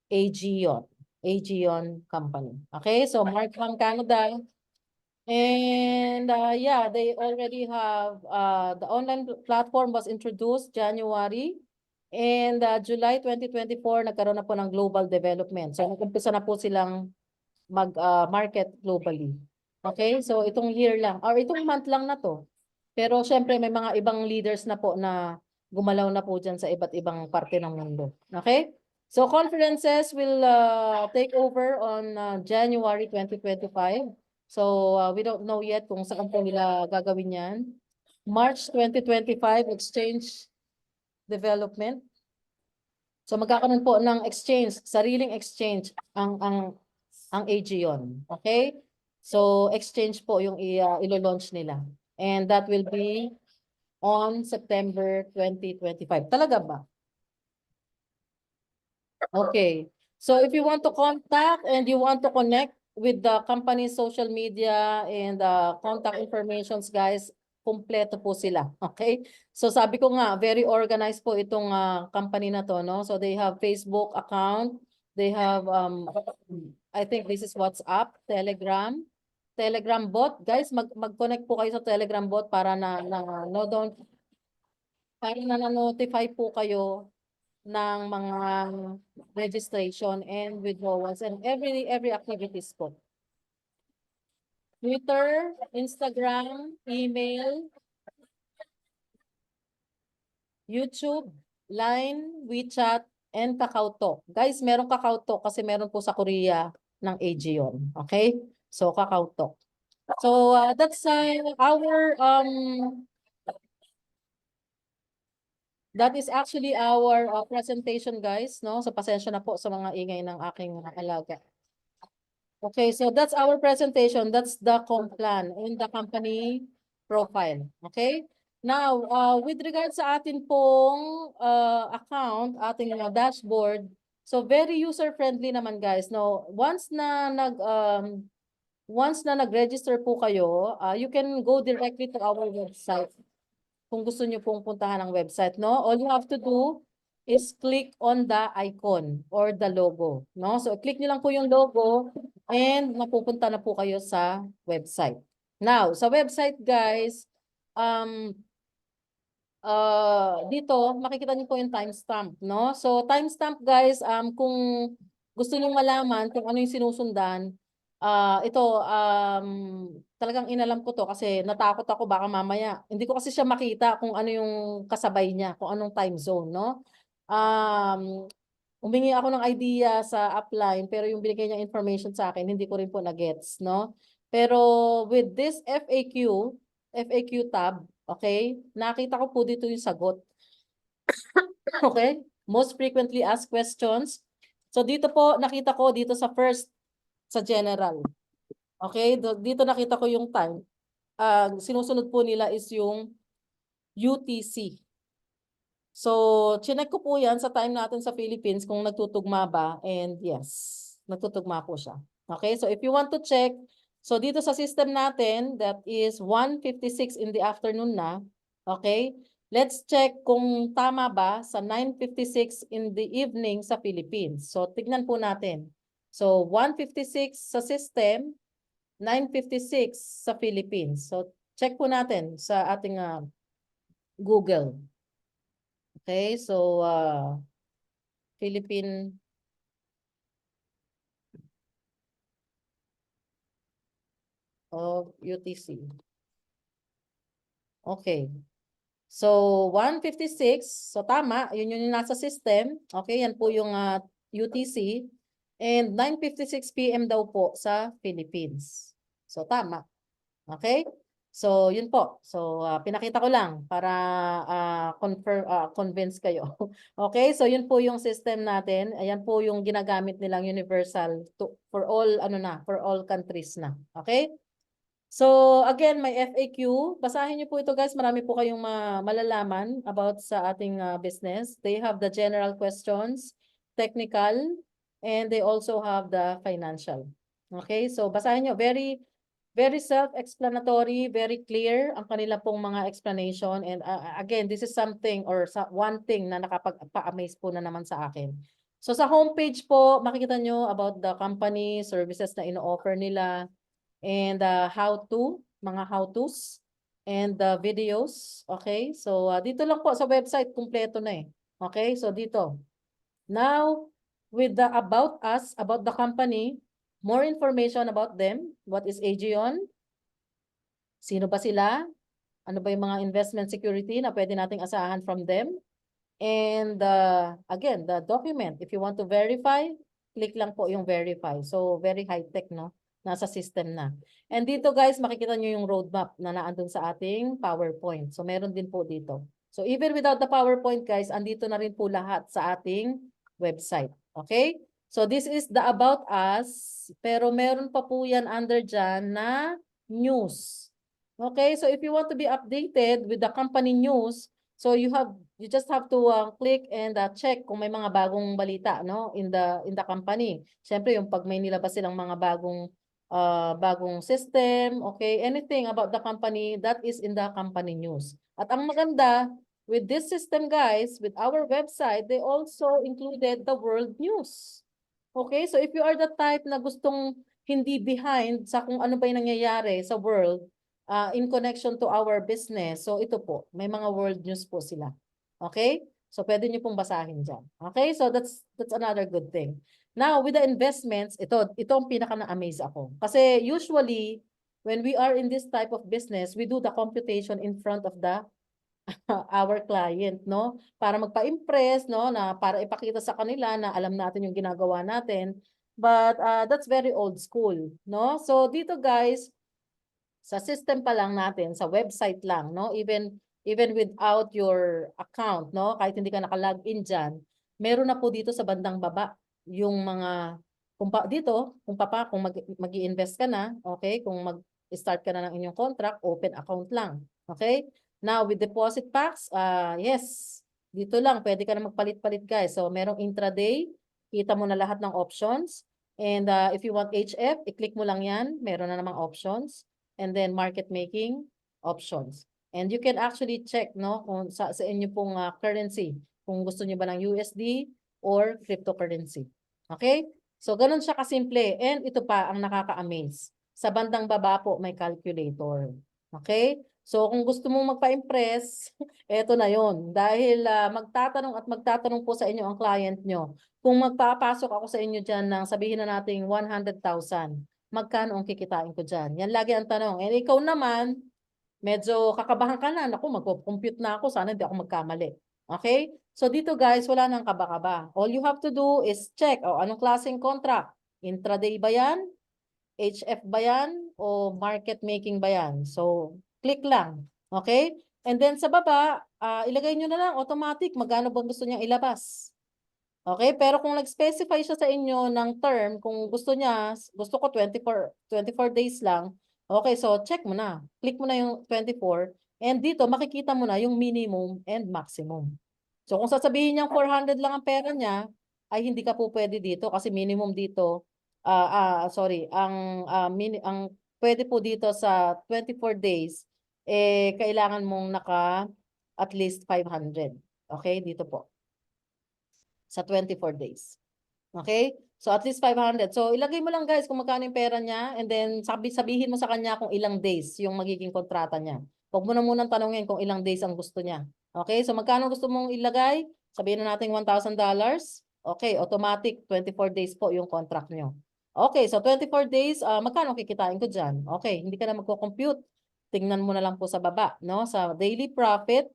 Aegeon. Aegeon Company. Okay? So Markham, Canada. And yeah, they already have the online platform was introduced January and July 2024 nagkaroon na po ng global development. So nag-umpisa na po silang mag-market globally. Okay? So itong year lang or itong month lang na to. Pero syempre may mga ibang leaders na po na gumalaw na po dyan sa iba't ibang parte ng mundo. Okay? So conferences will take over on January 2025. So we don't know yet kung saan po nila gagawin yan. March 2025, exchange development. So magkakaroon po ng exchange, sariling exchange ang Aegeon. Okay? So exchange po yung ilo-launch nila. And that will be on September 2025. Talaga ba? Okay. So if you want to contact and you want to connect with the company's social media and contact informations, guys, kumpleto po sila. Okay? So sabi ko nga, very organized po itong company na to, no? So they have Facebook account, they have I think this is WhatsApp, Telegram bot. Guys, mag-connect po kayo sa Telegram bot para no, don't para na-notify po kayo ng mga registration and withdrawals and every activities po. Twitter, Instagram, email, YouTube, Line, WeChat, and KakaoTalk. Guys, meron KakaoTalk kasi meron po sa Korea ng Aegeon. Okay? So, KakaoTalk. So, that's our that is actually our presentation, guys, no? So pasensya na po sa mga ingay ng aking alaga. Okay, so that's our presentation. That's the plan and the company profile. Okay? Now, with regards sa atin pong account, ating dashboard, so very user-friendly naman, guys. No, once na nag-register po kayo, you can go directly to our website. Kung gusto niyo pong puntahan ang website, no? All you have to do is click on the icon or the logo, no? So click niyo lang po yung logo and mapupunta na po kayo sa website. Now, sa website, guys, dito makikita niyo po yung timestamp, no? So timestamp, guys, kung gusto niyo malaman kung ano yung sinusundan, ito talagang inalam ko to kasi natakot ako baka mamaya. Hindi ko kasi siya makita kung ano yung kasabay niya, kung anong time zone, no? Humingi ako ng idea sa upline pero yung binigay niya information sa akin, hindi ko rin po na-gets, no? Pero with this FAQ tab, okay? Nakita ko po dito yung sagot. Okay? Most frequently asked questions. So dito po nakita ko dito sa first sa general. Okay? Dito nakita ko yung time. Sinusunod po nila is yung UTC. So, chinek ko po yan sa time natin sa Philippines kung nagtutugma ba. And yes, nagtutugma po siya. Okay? So, if you want to check, so dito sa system natin, that is 1:56 in the afternoon na. Okay? Let's check kung tama ba sa 9:56 in the evening sa Philippines. So, tignan po natin. So, 1:56 sa system, 9:56 sa Philippines. So, check po natin sa ating Google. Okay, so Philippine of UTC. Okay. So 1:56, so tama, yun yung nasa system. Okay, yan po yung UTC and 9:56 PM daw po sa Philippines. So tama. Okay? So, yun po. So, pinakita ko lang para convince kayo. Okay? So, yun po yung system natin. Ayan po yung ginagamit nilang universal for all, for all countries na. Okay? So again, may FAQ. Basahin niyo po ito guys. Marami po kayong malalaman about sa ating business. They have the general questions, technical, and they also have the financial. Okay, so basahin niyo. Very, very self-explanatory, very clear ang kanila pong mga explanation. And again, this is something or one thing na nakapag-amaze po na naman sa akin. So sa homepage po, makikita nyo about the company, services na ino-offer nila, and mga how-tos, and the videos. Okay, so dito lang po sa website, kumpleto na eh. Okay, so dito. Now, with the about us, about the company, more information about them. What is Aegeon? Sino ba sila? Ano ba yung mga investment security na pwede nating asahan from them? And again, the document. If you want to verify, click lang po yung verify. So, very high-tech, no? Nasa system na. And dito guys, makikita nyo yung roadmap na naandun sa ating PowerPoint. So, meron din po dito. So, even without the PowerPoint guys, andito na rin po lahat sa ating website. Okay? So, this is the about us. Pero meron pa po yan under dyan na news. Okay? So, if you want to be updated with the company news, so you just have to click and check kung may mga bagong balita, no, in the company. Siyempre yung pag may nilabas silang mga bagong system, okay, anything about the company, that is in the company news. At ang maganda with this system guys, with our website, they also included the world news. Okay, so if you are the type na gustong hindi behind sa kung ano ba yung nangyayari sa world, in connection to our business. So ito po, may mga world news po sila. Okay? So pwede niyo pong basahin dyan. Okay? So that's another good thing. Now, with the investments, ito ang pinaka na-amaze ako. Kasi usually, when we are in this type of business, we do the computation in front of the our client, no? Para magpa-impress, no? Na para ipakita sa kanila na alam natin yung ginagawa natin. But that's very old school, no? So dito guys, sa system pa lang natin, sa website lang, no? Even without your account, no? Kahit hindi ka naka-login diyan, meron na po dito sa bandang baba yung mga kung mag-i-invest ka na, okay? Kung mag-start ka na ng inyong contract, open account lang. Okay? Now with deposit packs, yes, dito lang pwede ka na magpalit-palit guys. So merong intraday, kita mo na lahat ng options. And if you want HF, i-click mo lang 'yan, meron na namang options. And then market making options. And you can actually check, no, kung sa inyo pong currency, kung gusto niyo ba ng USD or cryptocurrency. Okay? So ganun siya kasimple. And ito pa ang nakaka-amaze. Sa bandang baba po may calculator. Okay? So kung gusto mong magpa-impress, eto na 'yon. Dahil magtatanong po sa inyo ang client nyo. Kung magpapasok ako sa inyo diyan ng sabihin na nating 100,000, magkano ang kikitain ko dyan? Yan lagi ang tanong. And ikaw naman, medyo kakabahan ka na. Naku, mag-compute na ako. Sana hindi ako magkamali. Okay? So dito guys, wala nang kaba-kaba. All you have to do is check. Anong klaseng contract? Intraday ba yan? HF ba yan? O market making ba yan? So, click lang. Okay? And then sa baba, ilagay nyo na lang automatic. Magkano bang gusto niyang ilabas? Okay, pero kung nag-specify siya sa inyo ng term, kung gusto ko 24 days lang, okay, so check mo na. Click mo na yung 24, and dito makikita mo na yung minimum and maximum. So kung sasabihin niyang 400 lang ang pera niya, ay hindi ka po pwede dito kasi minimum dito, ang pwede po dito sa 24 days, kailangan mong naka at least 500. Okay, dito po sa 24 days. Okay? So at least 500. So ilagay mo lang guys kung magkano yung pera niya, and then sabihin mo sa kanya kung ilang days yung magiging kontrata niya. Huwag mo na munang tanongin kung ilang days ang gusto niya. Okay? So magkano gusto mong ilagay? Sabihin na natin $1,000. Okay, automatic 24 days po yung contract niyo. Okay, so 24 days, magkano kikitain ko dyan? Okay, hindi ka na magko-compute. Tingnan mo na lang po sa baba, no? Sa daily profit,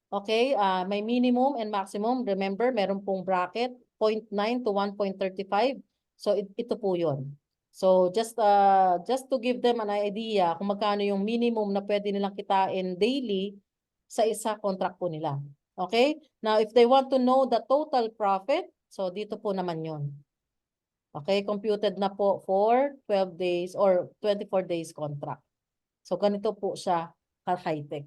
okay, may minimum and maximum. Remember, meron pong bracket, 0.9 to 1.35. So, ito po yun. So, just to give them an idea kung magkano yung minimum na pwede nilang kitain daily sa isa contract po nila. Okay? Now, if they want to know the total profit, so dito po naman yun. Okay? Computed na po for 12 days or 24 days contract. So ganito po siya ka-high-tech.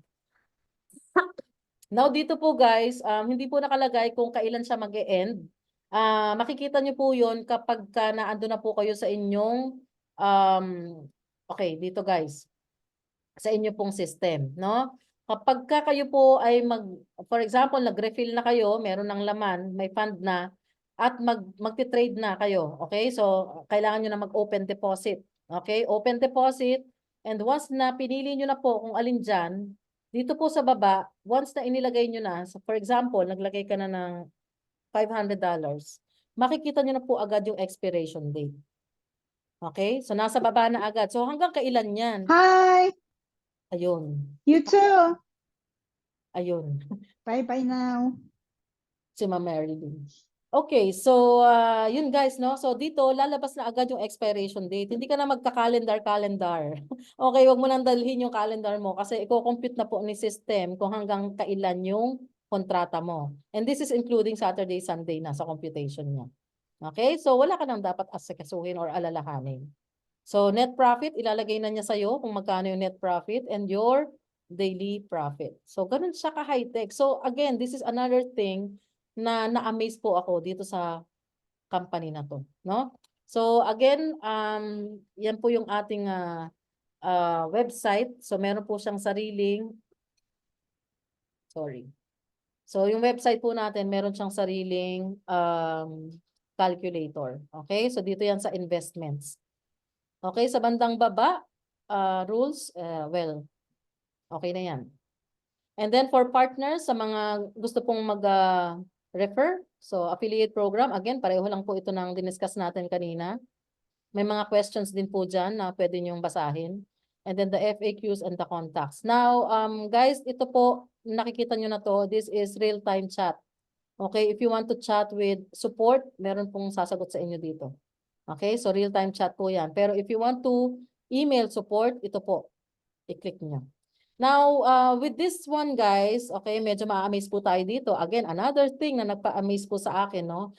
Now dito po guys, hindi po nakalagay kung kailan siya mag-e-end. Makikita niyo po 'yon kapag naando na po kayo sa inyong okay, dito guys. Sa inyo pong system, no? Kapag kayo po ay for example, nag-refill na kayo, meron ng laman, may fund na, at magti-trade na kayo, okay? So, kailangan nyo na mag-open deposit, okay? Open deposit, and once na pinili nyo na po kung alin dyan, dito po sa baba, once na inilagay nyo na, so for example, naglagay ka na ng $500, makikita nyo na po agad yung expiration date. Okay? So, nasa baba na agad. So, hanggang kailan yan? Hi, Ayun. you too. Ayun. Bye-bye now. Si Ma'am Marilyn. Okay, so yun guys, no? So dito lalabas na agad yung expiration date. Hindi ka na magka-calendar. Okay, wag mo nang dalhin yung calendar mo kasi i-compute na po ni system kung hanggang kailan yung kontrata mo. And this is including Saturday, Sunday na sa computation niya. Okay? So wala ka nang dapat asikasuhin or alalahanin. So net profit, ilalagay na niya sa'yo kung magkano yung net profit and your daily profit. So ganun siya ka-high-tech. So again, this is another thing na na-amaze po ako dito sa company na to, no? So again, yan po yung ating website. So meron po siyang sariling, sorry. So yung website po natin, meron siyang sariling calculator. Okay? So dito yan sa investments. Okay, sa bandang baba, rules, well, okay na yan. And then for partners, sa mga gusto pong mag-refer, so affiliate program, again, pareho lang po ito ng diniscuss natin kanina. May mga questions din po dyan na pwede nyong basahin. And then the FAQs and the contacts. Now, guys, ito po, nakikita nyo na to, this is real-time chat. Okay, if you want to chat with support, meron pong sasagot sa inyo dito. Okay, so real-time chat po yan. Pero if you want to email support, ito po, i-click nyo. Now, with this one guys, okay, medyo ma-amaze po tayo dito. Again, another thing na nagpa-amaze po sa akin, no?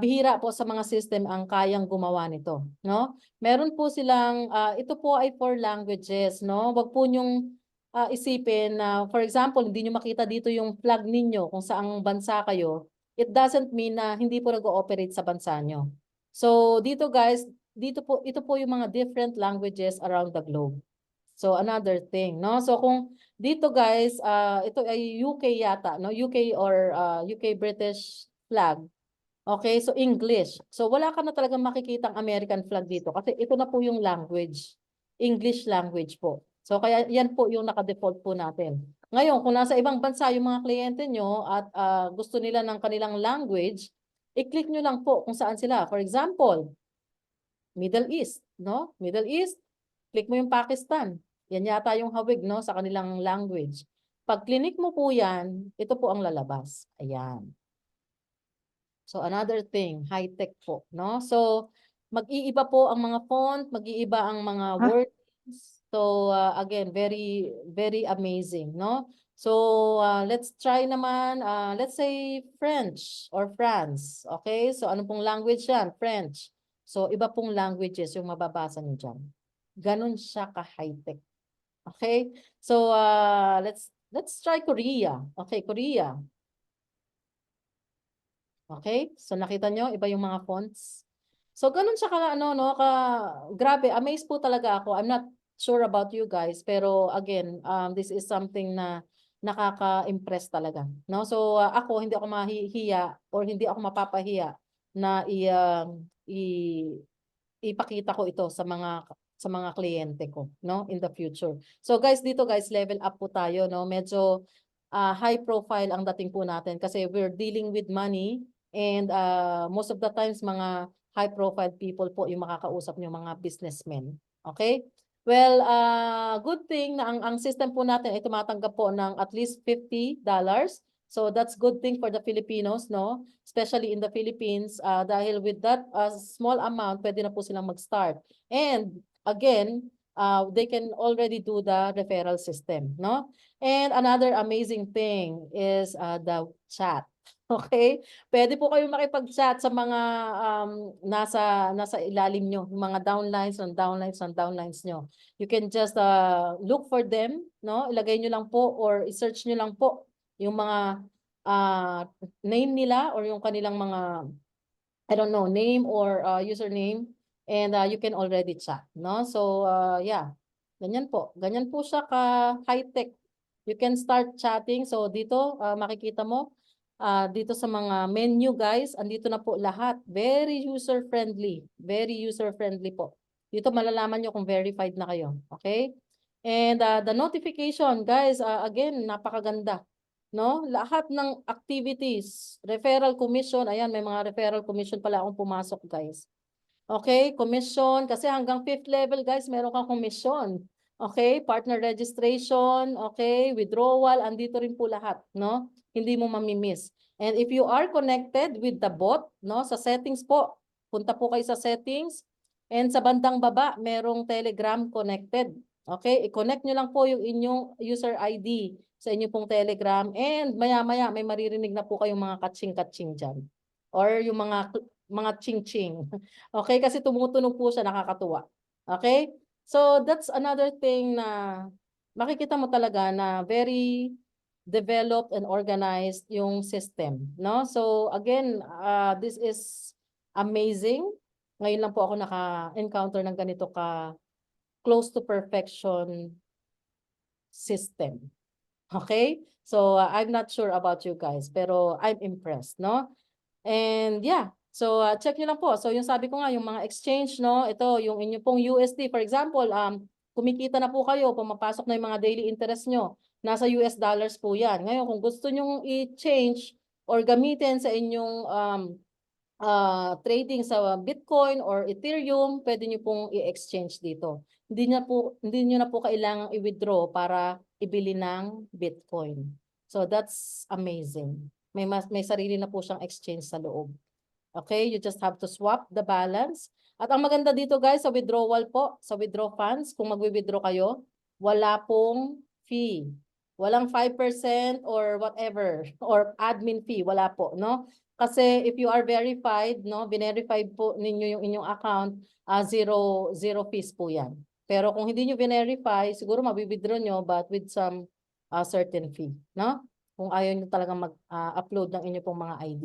Bihira po sa mga system ang kayang gumawa nito, no? Meron po silang, ito po ay for languages, no? Wag po nyong isipin na, for example, hindi nyo makita dito yung flag ninyo kung saang bansa kayo. It doesn't mean na hindi po nag-ooperate sa bansa nyo. So, dito guys, ito po yung mga different languages around the globe. So another thing, no? So kung dito guys, ito ay UK yata, no? UK or UK British flag. Okay, so English. So wala ka na talagang makikitang American flag dito kasi ito na po yung language. English language po. So kaya yan po yung naka-default po natin. Ngayon, kung nasa ibang bansa yung mga kliyente nyo at gusto nila ng kanilang language, i-click nyo lang po kung saan sila. For example, Middle East, no? Middle East, click mo yung Pakistan. Yan yata yung hawig, no, sa kanilang language. Pag click mo po yan, ito po ang lalabas. Ayan. So another thing, high-tech po, no? So mag-iiba po ang mga font, mag-iiba ang mga words. So again, very very amazing, no? So let's try naman, let's say French or France. Okay? So ano pong language yan? French. So iba pong languages yung mababasa niyo dyan. Ganun siya ka-high-tech. Okay? So let's try Korea. Okay, Korea. Okay? So nakita nyo, iba yung mga fonts. So ganun siya grabe, amazed po talaga ako. I'm not sure about you guys, pero again, this is something na nakaka-impress talaga. No? So ako, hindi ako mahihiya or hindi ako mapapahiya na ipakita ko ito sa mga kliyente ko, no, in the future. So guys, dito guys, level up po tayo, no. Medyo high profile ang dating po natin kasi we're dealing with money and most of the times mga high profile people po yung makakausap niyo, mga businessmen. Okay? Well, good thing na ang system po natin ay tumatanggap po ng at least $50. So that's good thing for the Filipinos, no? Especially in the Philippines, dahil with that small amount, pwede na po silang mag-start. And again, they can already do the referral system, no? And another amazing thing is the chat. Okay? Pwede po kayong makipag-chat sa mga nasa ilalim nyo, yung mga downlines nyo. You can just look for them, no? Ilagay nyo lang po or i-search nyo lang po yung mga name nila or yung kanilang mga, I don't know, name or username, and you can already chat, no? So, yeah, ganyan po. Ganyan po siya ka-high-tech. You can start chatting. So, dito, makikita mo, dito sa mga menu, guys, andito na po lahat. Very user-friendly. Very user-friendly po. Dito malalaman nyo kung verified na kayo. Okay? And the notification, guys, again, napakaganda. No? Lahat ng activities, referral commission, ayan, may mga referral commission pala akong pumasok, guys. Okay, commission, kasi hanggang 5th level, guys, meron kang commission. Okay, partner registration, okay, withdrawal, andito rin po lahat, no? Hindi mo mamimiss. And if you are connected with the bot, no, sa settings po, punta po kayo sa settings, and sa bandang baba, merong Telegram connected. Okay, i-connect nyo lang po yung inyong user ID sa inyong pong Telegram, and maya-maya may maririnig na po kayong mga kaching-kaching dyan. Or yung mga ching-ching. Okay, kasi tumutunog po siya, nakakatuwa. Okay? So, that's another thing na makikita mo talaga na very developed and organized yung system, no? So, again, this is amazing. Ngayon lang po ako naka-encounter ng ganito ka close to perfection system. Okay? So, I'm not sure about you guys, pero I'm impressed, no? And yeah, so check nyo lang po. So yung sabi ko nga, yung mga exchange, no, ito yung inyo pong USD, for example, kumikita na po kayo, pumapasok na yung mga daily interest nyo, nasa US dollars po yan. Ngayon, kung gusto nyo i-change or gamitin sa inyong trading sa Bitcoin or Ethereum, pwede nyo pong i-exchange dito. Hindi nyo na po kailangang i-withdraw para ibili ng Bitcoin. So that's amazing. May sarili na po siyang exchange sa loob. Okay, you just have to swap the balance. At ang maganda dito, guys, sa withdrawal po, sa withdraw funds, kung magwi-withdraw kayo, wala pong fee. Walang 5% or whatever, or admin fee, wala po, no? Kasi if you are verified, no, verify po ninyo yung inyong account, zero fees po yan. Pero kung hindi nyo verify, siguro mabi-withdraw nyo but with some certain fee, no? Kung ayaw nyo talagang mag-upload ng inyong pong mga ID.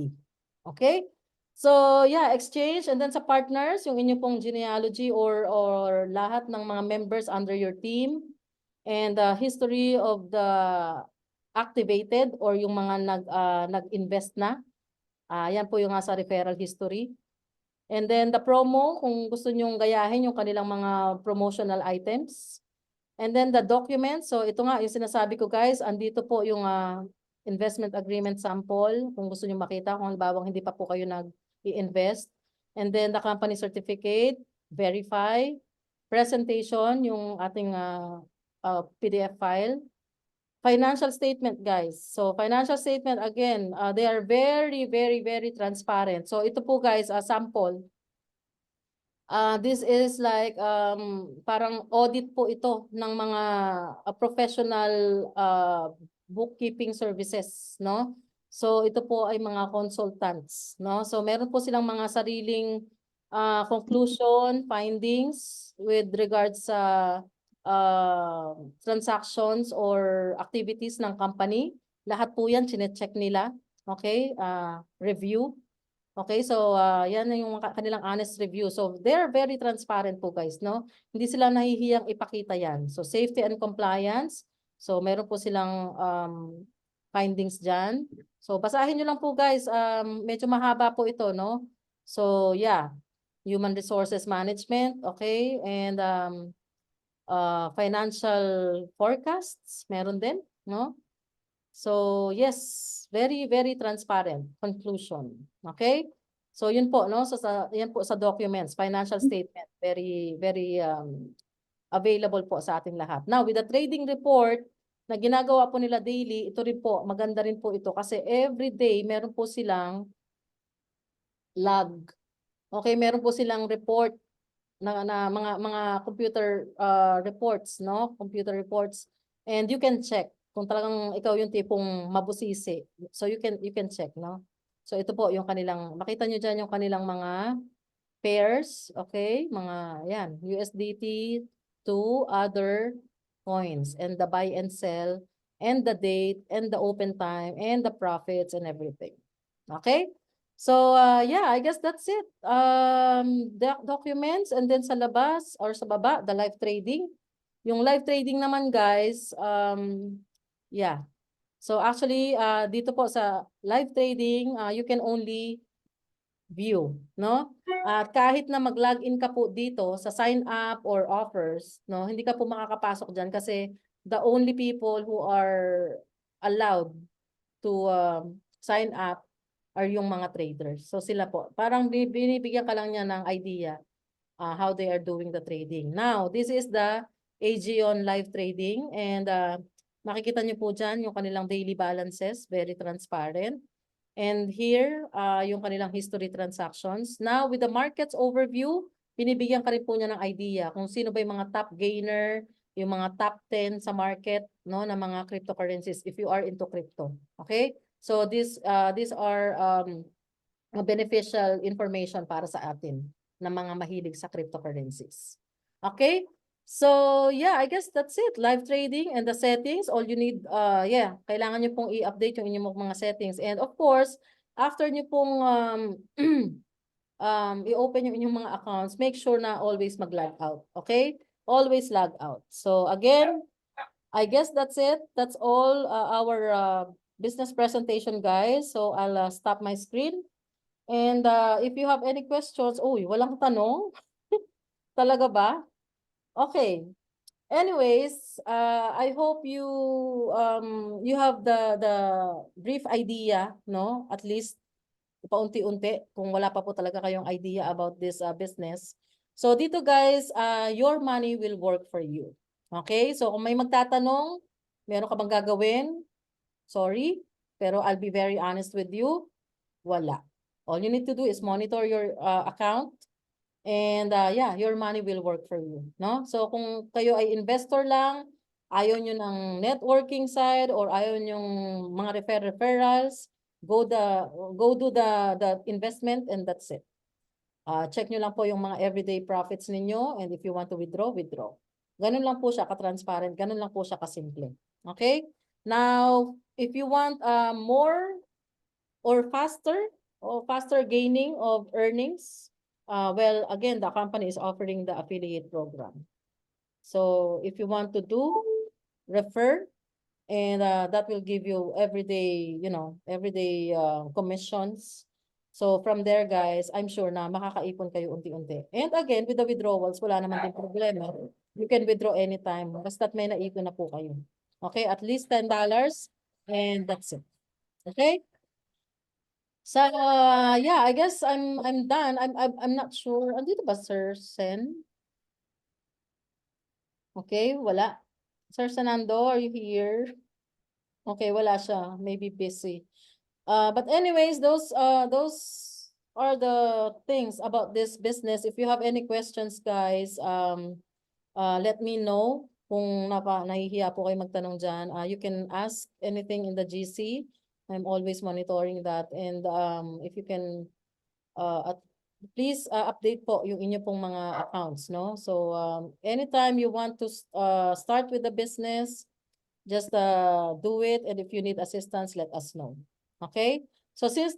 Okay? So, yeah, exchange. And then sa partners, yung inyong pong genealogy or lahat ng mga members under your team. And the history of the activated or yung mga nag-invest na. Yan po yung sa referral history. And then the promo, kung gusto nyong gayahin yung kanilang mga promotional items. And then the documents, so ito nga yung sinasabi ko, guys, andito po yung investment agreement sample, kung gusto nyo makita, kung halimbawa hindi pa po kayo nag-i-invest. And then the company certificate, verify, presentation, yung ating PDF file. Financial statement, guys. So financial statement, again, they are very, very, very transparent. So ito po, guys, sample. This is like parang audit po ito ng mga professional bookkeeping services, no? So ito po ay mga consultants, no? So meron po silang mga sariling conclusion, findings with regards sa transactions or activities ng company. Lahat po yan chine-check nila, okay? Review. Okay, so yan na yung kanilang honest review. So they're very transparent po, guys, no? Hindi sila nahihiyang ipakita yan. So safety and compliance. So meron po silang findings dyan. So basahin nyo lang po, guys. Medyo mahaba po ito, no? So yeah, human resources management, okay? And financial forecasts, meron din, no? So yes, very, very transparent conclusion. Okay? So yun po, no? So yan po sa documents, financial statement, very, very available po sa ating lahat. Now, with the trading report na ginagawa po nila daily, ito rin po, maganda rin po ito kasi every day meron po silang log. Okay, meron po silang report na mga computer reports, no? Computer reports. And you can check Kung talagang ikaw yung tipong mabusisi, so you can check, no? So ito po yung kanilang, makita nyo dyan yung kanilang mga pairs, okay? Mga, yan, USDT to other coins, and the buy and sell, and the date, and the open time, and the profits, and everything. Okay? So, yeah, I guess that's it. The documents, and then sa labas, or sa baba, the live trading. Yung live trading naman, guys, yeah. So actually, dito po sa live trading, you can only view, no? At kahit na mag-login ka po dito sa sign up or offers, no, hindi ka po makakapasok diyan kasi the only people who are allowed to sign up are yung mga traders. So sila po, parang binibigyan ka lang niya ng idea how they are doing the trading. Now, this is the AGON live trading, and makikita niyo po dyan yung kanilang daily balances, very transparent. And here, yung kanilang history transactions. Now, with the markets overview, binibigyan ka rin po niya ng idea kung sino ba yung mga top gainer, yung mga top 10 sa market, no, na mga cryptocurrencies if you are into crypto. Okay? So these are beneficial information para sa atin na mga mahilig sa cryptocurrencies. Okay? So, yeah, I guess that's it. Live trading and the settings, all you need, kailangan nyo pong i-update yung inyong mga settings. And of course, after nyo pong i-open yung inyong mga accounts, make sure na always mag-log out. Okay? Always log out. So, again, I guess that's it. That's all our business presentation, guys. So, I'll stop my screen. And if you have any questions, walang tanong? Talaga ba? Okay. Anyways, I hope you have the brief idea, no? At least paunti-unti kung wala pa po talaga kayong idea about this business. So dito guys, your money will work for you. Okay? So kung may magtatanong, meron ka bang gagawin? Sorry, pero I'll be very honest with you, wala. All you need to do is monitor your account. And yeah, your money will work for you, no? So kung kayo ay investor lang, ayaw nyo ng networking side or ayaw nyong mga referrals, go do the investment and that's it. Check nyo lang po yung mga everyday profits ninyo, and if you want to withdraw, withdraw. Ganun lang po siya ka-transparent, ganun lang po siya kasimple. Okay? Now, if you want more or faster gaining of earnings, well, again, the company is offering the affiliate program. So if you want to do, refer, and that will give you everyday commissions. So from there, guys, I'm sure na makakaipon kayo unti-unti. And again, with the withdrawals, wala naman din problema. You can withdraw anytime. Basta't may naipon na po kayo. Okay, at least $10, and that's it. Okay? So, yeah, I guess I'm done. I'm not sure. Andito ba Sir Sen? Okay, wala. Sir Sanando, are you here? Okay, wala siya. Maybe busy. But anyways, those are the things about this business. If you have any questions, guys, let me know. Kung nahihiya po kayo magtanong dyan, you can ask anything in the GC. I'm always monitoring that. And if you can, please update po yung inyo pong mga accounts, no? So anytime you want to start with the business, just do it. And if you need assistance, let us know. Okay? So since